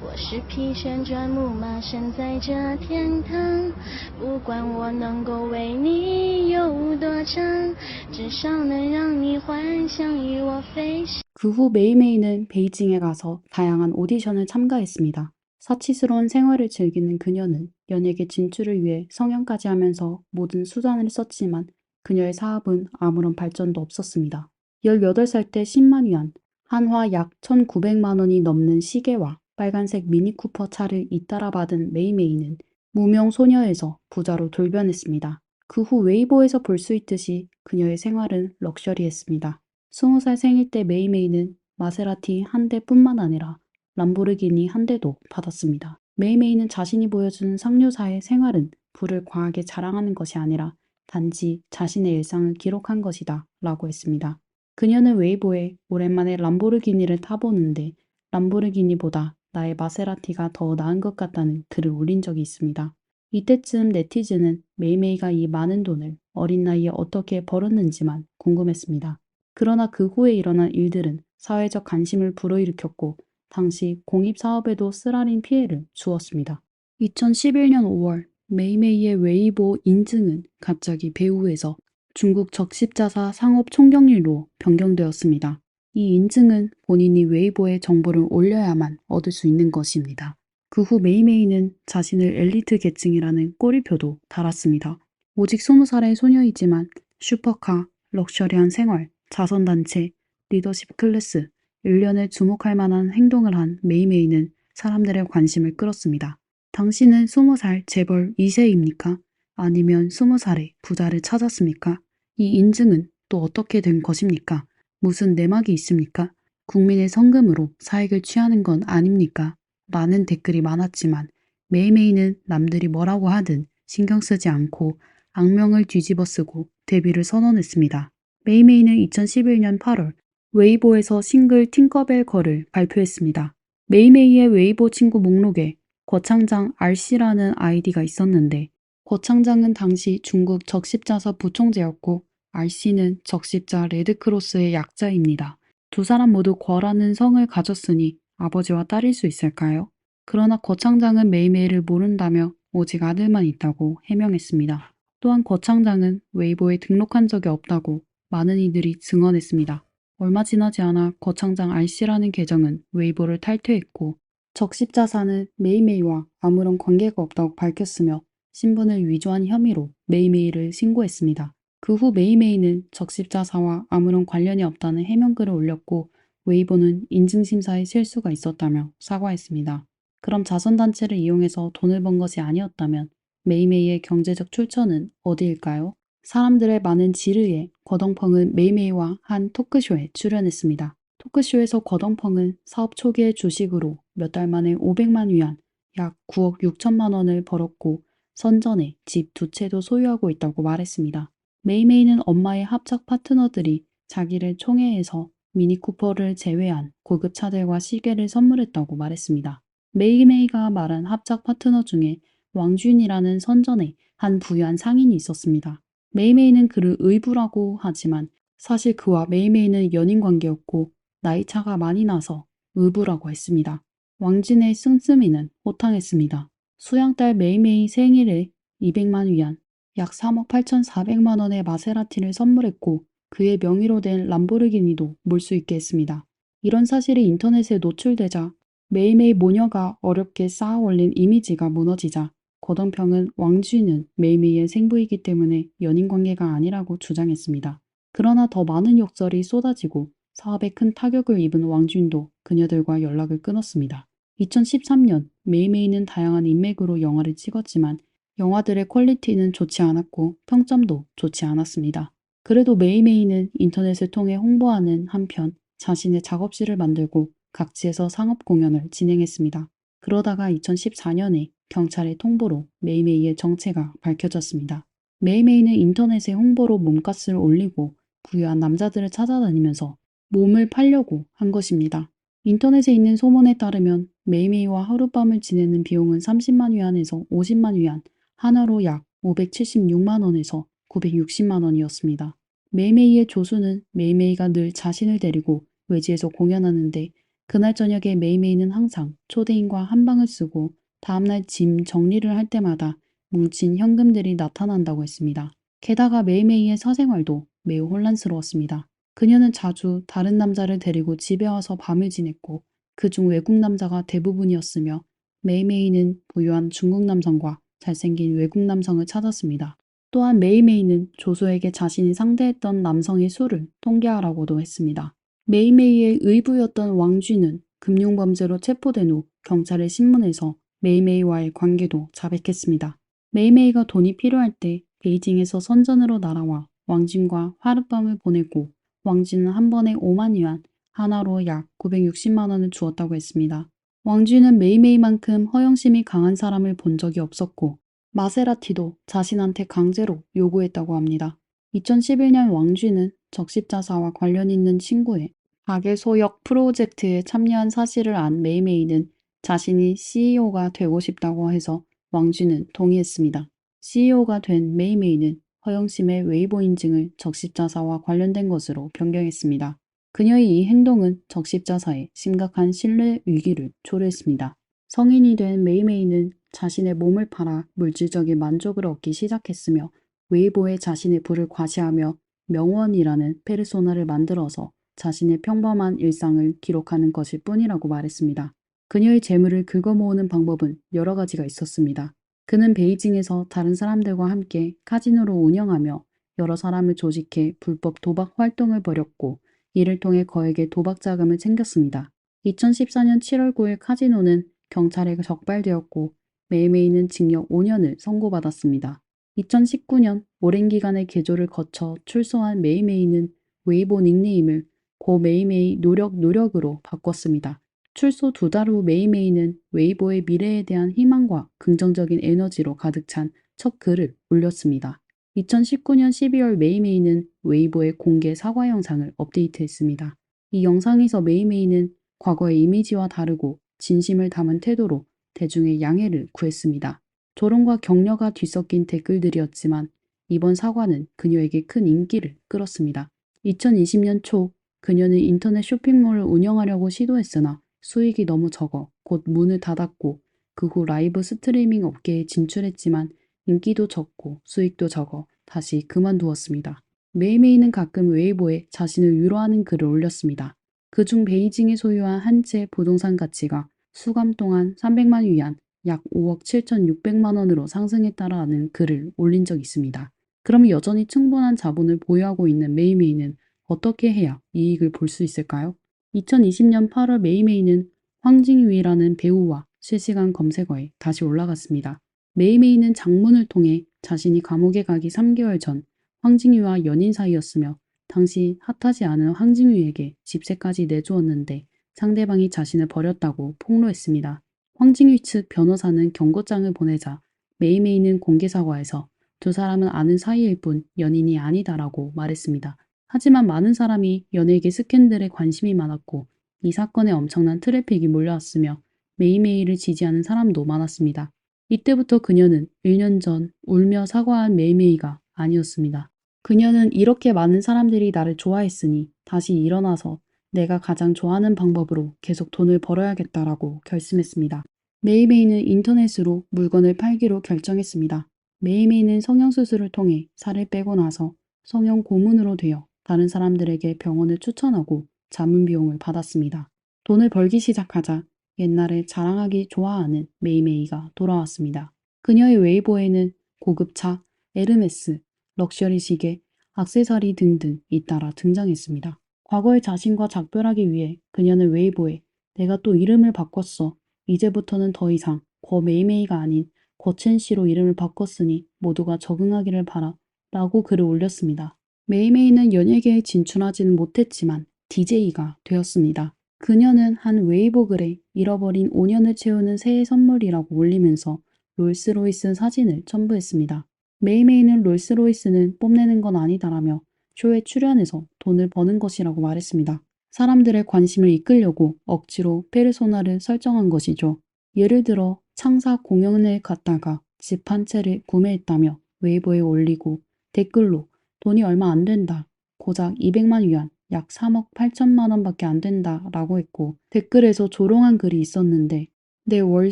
我是匹旋转木马，身在这天堂。不管我能够为你有多长，至少能让你幻想与我飞翔。 그 후 메이메이는 베이징에 가서 다양한 오디션을 참가했습니다. 사치스러운 생활을 즐기는 그녀는 연예계 진출을 위해 성형까지 하면서 모든 수단을 썼지만 그녀의 사업은 아무런 발전도 없었습니다. 18살 때 10만 위안, 한화 약 1,900만 원이 넘는 시계와 빨간색 미니쿠퍼 차를 잇따라 받은 메이메이는 무명 소녀에서 부자로 돌변했습니다. 그 후 웨이보에서 볼 수 있듯이 그녀의 생활은 럭셔리했습니다. 20살 생일 때 메이메이는 마세라티 한 대뿐만 아니라 람보르기니 한 대도 받았습니다. 메이메이는 자신이 보여주는 상류사의 생활은 부를 과하게 자랑하는 것이 아니라 단지 자신의 일상을 기록한 것이다 라고 했습니다. 그녀는 웨이보에 오랜만에 람보르기니를 타보는데 람보르기니보다 나의 마세라티가 더 나은 것 같다는 글을 올린 적이 있습니다. 이때쯤 네티즌은 메이메이가 이 많은 돈을 어린 나이에 어떻게 벌었는지만 궁금했습니다. 그러나 그 후에 일어난 일들은 사회적 관심을 불어일으켰고 당시 공입사업에도 쓰라린 피해를 주었습니다. 2011년 5월 메이메이의 웨이보 인증은 갑자기 배우에서 중국 적십자사 상업 총경리로 변경되었습니다. 이 인증은 본인이 웨이보에 정보를 올려야만 얻을 수 있는 것입니다. 그 후 메이메이는 자신을 엘리트 계층이라는 꼬리표도 달았습니다. 오직 20살의 소녀이지만 슈퍼카, 럭셔리한 생활, 자선단체, 리더십 클래스, 일련에 주목할 만한 행동을 한 메이메이는 사람들의 관심을 끌었습니다. 당신은 20살 재벌 2세입니까? 아니면 20살에 부자를 찾았습니까? 이 인증은 또 어떻게 된 것입니까? 무슨 내막이 있습니까? 국민의 성금으로 사익을 취하는 건 아닙니까? 라는 댓글이 많았지만 메이메이는 남들이 뭐라고 하든 신경 쓰지 않고 악명을 뒤집어 쓰고 데뷔를 선언했습니다. 메이메이는 2011년 8월 웨이보에서 싱글 팅커벨 걸을 발표했습니다. 메이메이의 웨이보 친구 목록에 거창장 RC라는 아이디가 있었는데 거창장은 당시 중국 적십자사 부총재였고 RC는 적십자 레드크로스의 약자입니다. 두 사람 모두 거라는 성을 가졌으니 아버지와 딸일 수 있을까요? 그러나 거창장은 메이메이를 모른다며 오직 아들만 있다고 해명했습니다. 또한 거창장은 웨이보에 등록한 적이 없다고 많은 이들이 증언했습니다. 얼마 지나지 않아 거창장 RC라는 계정은 웨이보를 탈퇴했고 적십자사는 메이메이와 아무런 관계가 없다고 밝혔으며 신분을 위조한 혐의로 메이메이를 신고했습니다. 그 후 메이메이는 적십자사와 아무런 관련이 없다는 해명글을 올렸고 웨이보는 인증심사에 실수가 있었다며 사과했습니다. 그럼 자선단체를 이용해서 돈을 번 것이 아니었다면 메이메이의 경제적 출처는 어디일까요? 사람들의 많은 지르에 거덩펑은 메이메이와 한 토크쇼에 출연했습니다. 토크쇼에서 거덩펑은 사업 초기의 주식으로 몇 달 만에 500만 위안, 약 9억 6천만 원을 벌었고 선전에 집 두 채도 소유하고 있다고 말했습니다. 메이메이는 엄마의 합작 파트너들이 자기를 총회에서 미니쿠퍼를 제외한 고급 차들과 시계를 선물했다고 말했습니다. 메이메이가 말한 합작 파트너 중에 왕준이라는 선전에 한 부유한 상인이 있었습니다. 메이메이는 그를 의부라고 하지만 사실 그와 메이메이는 연인 관계였고 나이차가 많이 나서 의부라고 했습니다. 왕진의 씀씀이는 호탕했습니다. 수양딸 메이메이 생일에 200만 위안, 약 3억 8,400만 원의 마세라티를 선물했고 그의 명의로 된 람보르기니도 몰 수 있게 했습니다. 이런 사실이 인터넷에 노출되자 메이메이 모녀가 어렵게 쌓아 올린 이미지가 무너지자 거덩평은 왕쥐는 메이메이의 생부이기 때문에 연인관계가 아니라고 주장했습니다. 그러나 더 많은 욕설이 쏟아지고 사업에 큰 타격을 입은 왕쥐도 그녀들과 연락을 끊었습니다. 2013년 메이메이는 다양한 인맥으로 영화를 찍었지만 영화들의 퀄리티는 좋지 않았고 평점도 좋지 않았습니다. 그래도 메이메이는 인터넷을 통해 홍보하는 한편 자신의 작업실을 만들고 각지에서 상업 공연을 진행했습니다. 그러다가 2014년에 경찰의 통보로 메이메이의 정체가 밝혀졌습니다. 메이메이는 인터넷에 홍보로 몸값을 올리고 부유한 남자들을 찾아다니면서 몸을 팔려고 한 것입니다. 인터넷에 있는 소문에 따르면 메이메이와 하룻밤을 지내는 비용은 30만 위안에서 50만 위안, 하나로 약 576만 원에서 960만 원이었습니다. 메이메이의 조수는 메이메이가 늘 자신을 데리고 외지에서 공연하는데 그날 저녁에 메이메이는 항상 초대인과 한 방을 쓰고 다음날 짐 정리를 할 때마다 뭉친 현금들이 나타난다고 했습니다. 게다가 메이메이의 사생활도 매우 혼란스러웠습니다. 그녀는 자주 다른 남자를 데리고 집에 와서 밤을 지냈고 그중 외국 남자가 대부분이었으며 메이메이는 부유한 중국 남성과 잘생긴 외국 남성을 찾았습니다. 또한 메이메이는 조수에게 자신이 상대했던 남성의 수를 통계하라고도 했습니다. 메이메이의 의부였던 왕쥐는 금융범죄로 체포된 후 경찰에 신문해서 메이메이와의 관계도 자백했습니다. 메이메이가 돈이 필요할 때 베이징에서 선전으로 날아와 왕진과 하룻밤을 보내고 왕쥐는 한 번에 5만 위안, 하나로 약 960만 원을 주었다고 했습니다. 왕쥐는 메이메이만큼 허영심이 강한 사람을 본 적이 없었고 마세라티도 자신한테 강제로 요구했다고 합니다. 2011년 왕쥐는 적십자사와 관련 있는 친구의 가계 소역 프로젝트에 참여한 사실을 안 메이메이는 자신이 CEO가 되고 싶다고 해서 왕쥐는 동의했습니다. CEO가 된 메이메이는 허영심의 웨이보 인증을 적십자사와 관련된 것으로 변경했습니다. 그녀의 이 행동은 적십자사에 심각한 신뢰 위기를 초래했습니다. 성인이 된 메이메이는 자신의 몸을 팔아 물질적인 만족을 얻기 시작했으며 웨이보에 자신의 부를 과시하며 명원이라는 페르소나를 만들어서 자신의 평범한 일상을 기록하는 것일 뿐이라고 말했습니다. 그녀의 재물을 긁어모으는 방법은 여러 가지가 있었습니다. 그는 베이징에서 다른 사람들과 함께 카지노를 운영하며 여러 사람을 조직해 불법 도박 활동을 벌였고 이를 통해 거액의 도박 자금을 챙겼습니다. 2014년 7월 9일 카지노는 경찰에 적발되었고 메이메이는 징역 5년을 선고받았습니다. 2019년 오랜 기간의 개조를 거쳐 출소한 메이메이는 웨이보 닉네임을 고 메이메이 노력으로 바꿨습니다. 출소 2달 후 메이메이는 웨이보의 미래에 대한 희망과 긍정적인 에너지로 가득 찬 첫 글을 올렸습니다. 2019년 12월 메이메이는 웨이보의 공개 사과 영상을 업데이트했습니다. 이 영상에서 메이메이는 과거의 이미지와 다르고 진심을 담은 태도로 대중의 양해를 구했습니다. 조롱과 격려가 뒤섞인 댓글들이었지만 이번 사과는 그녀에게 큰 인기를 끌었습니다. 2020년 초 그녀는 인터넷 쇼핑몰을 운영하려고 시도했으나 수익이 너무 적어 곧 문을 닫았고 그 후 라이브 스트리밍 업계에 진출했지만 인기도 적고 수익도 적어 다시 그만두었습니다. 메이메이는 가끔 웨이보에 자신을 위로하는 글을 올렸습니다. 그중 베이징이 소유한 한 채 부동산 가치가 수감 동안 300만 위안, 약 5억 7,600만 원으로 상승했다라는 글을 올린 적이 있습니다. 그럼 여전히 충분한 자본을 보유하고 있는 메이메이는 어떻게 해야 이익을 볼 수 있을까요? 2020년 8월 메이메이는 황징유이라는 배우와 실시간 검색어에 다시 올라갔습니다. 메이메이는 장문을 통해 자신이 감옥에 가기 3개월 전 황징유와 연인 사이였으며 당시 핫하지 않은 황징유에게 집세까지 내주었는데 상대방이 자신을 버렸다고 폭로했습니다. 황징유 측 변호사는 경고장을 보내자 메이메이는 공개 사과에서 두 사람은 아는 사이일 뿐 연인이 아니다라고 말했습니다. 하지만 많은 사람이 연예계 스캔들에 관심이 많았고 이 사건에 엄청난 트래픽이 몰려왔으며 메이메이를 지지하는 사람도 많았습니다. 이때부터 그녀는 1년 전 울며 사과한 메이메이가 아니었습니다. 그녀는 이렇게 많은 사람들이 나를 좋아했으니 다시 일어나서 내가 가장 좋아하는 방법으로 계속 돈을 벌어야겠다라고 결심했습니다. 메이메이는 인터넷으로 물건을 팔기로 결정했습니다. 메이메이는 성형수술을 통해 살을 빼고 나서 성형 고문으로 되어 다른 사람들에게 병원을 추천하고 자문 비용을 받았습니다. 돈을 벌기 시작하자 옛날에 자랑하기 좋아하는 메이메이가 돌아왔습니다. 그녀의 웨이보에는 고급차, 에르메스, 럭셔리 시계, 액세서리 등등 잇따라 등장했습니다. 과거의 자신과 작별하기 위해 그녀는 웨이보에 내가 또 이름을 바꿨어. 이제부터는 더 이상 거 메이메이가 아닌 거첸씨로 이름을 바꿨으니 모두가 적응하기를 바라 라고 글을 올렸습니다. 메이메이는 연예계에 진출하지는 못했지만 DJ가 되었습니다. 그녀는 한 웨이보 글에 잃어버린 5년을 채우는 새해 선물이라고 올리면서 롤스로이스 사진을 첨부했습니다. 메이메이는 롤스로이스는 뽐내는 건 아니다라며 쇼에 출연해서 돈을 버는 것이라고 말했습니다. 사람들의 관심을 이끌려고 억지로 페르소나를 설정한 것이죠. 예를 들어 창사 공연을 갔다가 집 한 채를 구매했다며 웨이보에 올리고 댓글로 돈이 얼마 안 된다. 고작 200만 위안, 약 3억 8천만 원밖에 안 된다 라고 했고 댓글에서 조롱한 글이 있었는데 내 월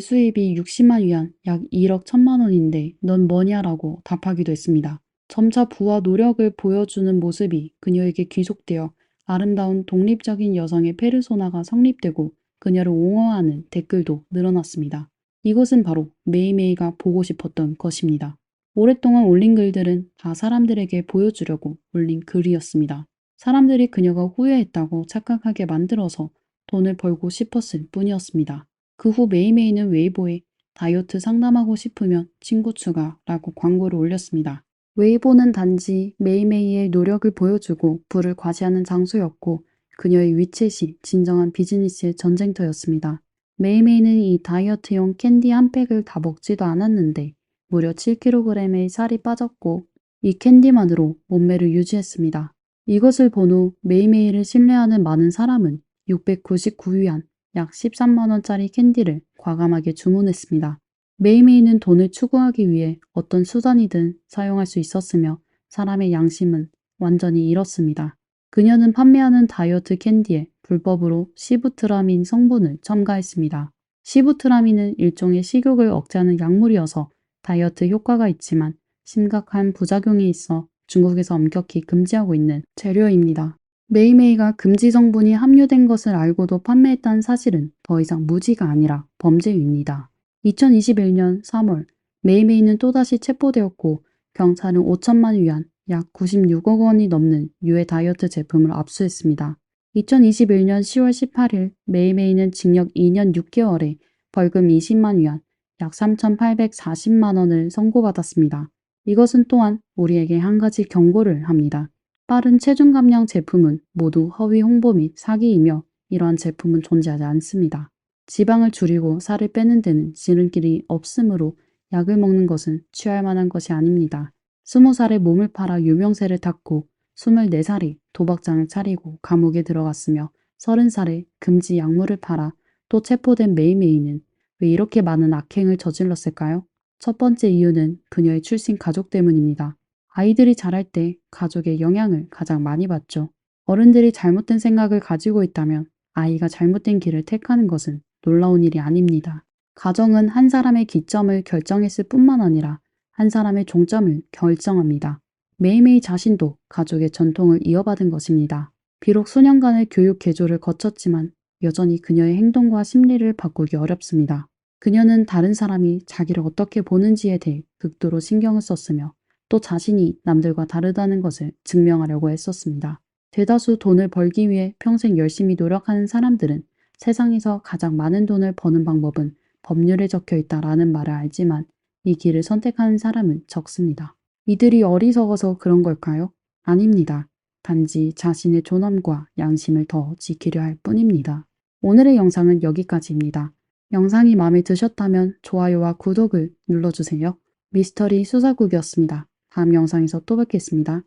수입이 60만 위안, 약 1억 1천만 원인데 넌 뭐냐라고 답하기도 했습니다. 점차 부와 노력을 보여주는 모습이 그녀에게 귀속되어 아름다운 독립적인 여성의 페르소나가 성립되고 그녀를 옹호하는 댓글도 늘어났습니다. 이것은 바로 메이메이가 보고 싶었던 것입니다. 오랫동안 올린 글들은 다 사람들에게 보여주려고 올린 글이었습니다. 사람들이 그녀가 후회했다고 착각하게 만들어서 돈을 벌고 싶었을 뿐이었습니다. 그 후 메이메이는 웨이보에 다이어트 상담하고 싶으면 친구 추가라고 광고를 올렸습니다. 웨이보는 단지 메이메이의 노력을 보여주고 부를 과시하는 장소였고 그녀의 위챗이 진정한 비즈니스의 전쟁터였습니다. 메이메이는 이 다이어트용 캔디 한 팩을 다 먹지도 않았는데 무려 7kg의 살이 빠졌고 이 캔디만으로 몸매를 유지했습니다. 이것을 본 후 메이메이를 신뢰하는 많은 사람은 699위안, 약 13만 원짜리 캔디를 과감하게 주문했습니다. 메이메이는 돈을 추구하기 위해 어떤 수단이든 사용할 수 있었으며 사람의 양심은 완전히 잃었습니다. 그녀는 판매하는 다이어트 캔디에 불법으로 시부트라민 성분을 첨가했습니다. 시부트라민은 일종의 식욕을 억제하는 약물이어서 다이어트 효과가 있지만 심각한 부작용이 있어 중국에서 엄격히 금지하고 있는 재료입니다. 메이메이가 금지 성분이 함유된 것을 알고도 판매했다는 사실은 더 이상 무지가 아니라 범죄입니다. 2021년 3월 메이메이는 또다시 체포되었고 경찰은 5천만 위안, 약 96억 원이 넘는 유해 다이어트 제품을 압수했습니다. 2021년 10월 18일 메이메이는 징역 2년 6개월에 벌금 20만 위안, 약 3,840만 원을 선고받았습니다. 이것은 또한 우리에게 한 가지 경고를 합니다. 빠른 체중 감량 제품은 모두 허위 홍보 및 사기이며 이러한 제품은 존재하지 않습니다. 지방을 줄이고 살을 빼는 데는 지름길이 없으므로 약을 먹는 것은 취할 만한 것이 아닙니다. 20살에 몸을 팔아 유명세를 탔고 24살에 도박장을 차리고 감옥에 들어갔으며 30살에 금지 약물을 팔아 또 체포된 메이메이는 왜 이렇게 많은 악행을 저질렀을까요? 첫 번째 이유는 그녀의 출신 가족 때문입니다. 아이들이 자랄 때 가족의 영향을 가장 많이 받죠. 어른들이 잘못된 생각을 가지고 있다면 아이가 잘못된 길을 택하는 것은 놀라운 일이 아닙니다. 가정은 한 사람의 기점을 결정했을 뿐만 아니라 한 사람의 종점을 결정합니다. 메이메이 자신도 가족의 전통을 이어받은 것입니다. 비록 수년간의 교육 개조를 거쳤지만 여전히 그녀의 행동과 심리를 바꾸기 어렵습니다. 그녀는 다른 사람이 자기를 어떻게 보는지에 대해 극도로 신경을 썼으며 또 자신이 남들과 다르다는 것을 증명하려고 했었습니다. 대다수 돈을 벌기 위해 평생 열심히 노력하는 사람들은 세상에서 가장 많은 돈을 버는 방법은 법률에 적혀 있다라는 말을 알지만 이 길을 선택하는 사람은 적습니다. 이들이 어리석어서 그런 걸까요? 아닙니다. 단지 자신의 존엄과 양심을 더 지키려 할 뿐입니다. 오늘의 영상은 여기까지입니다. 영상이 마음에 드셨다면 좋아요와 구독을 눌러주세요. 미스터리 수사국이었습니다. 다음 영상에서 또 뵙겠습니다.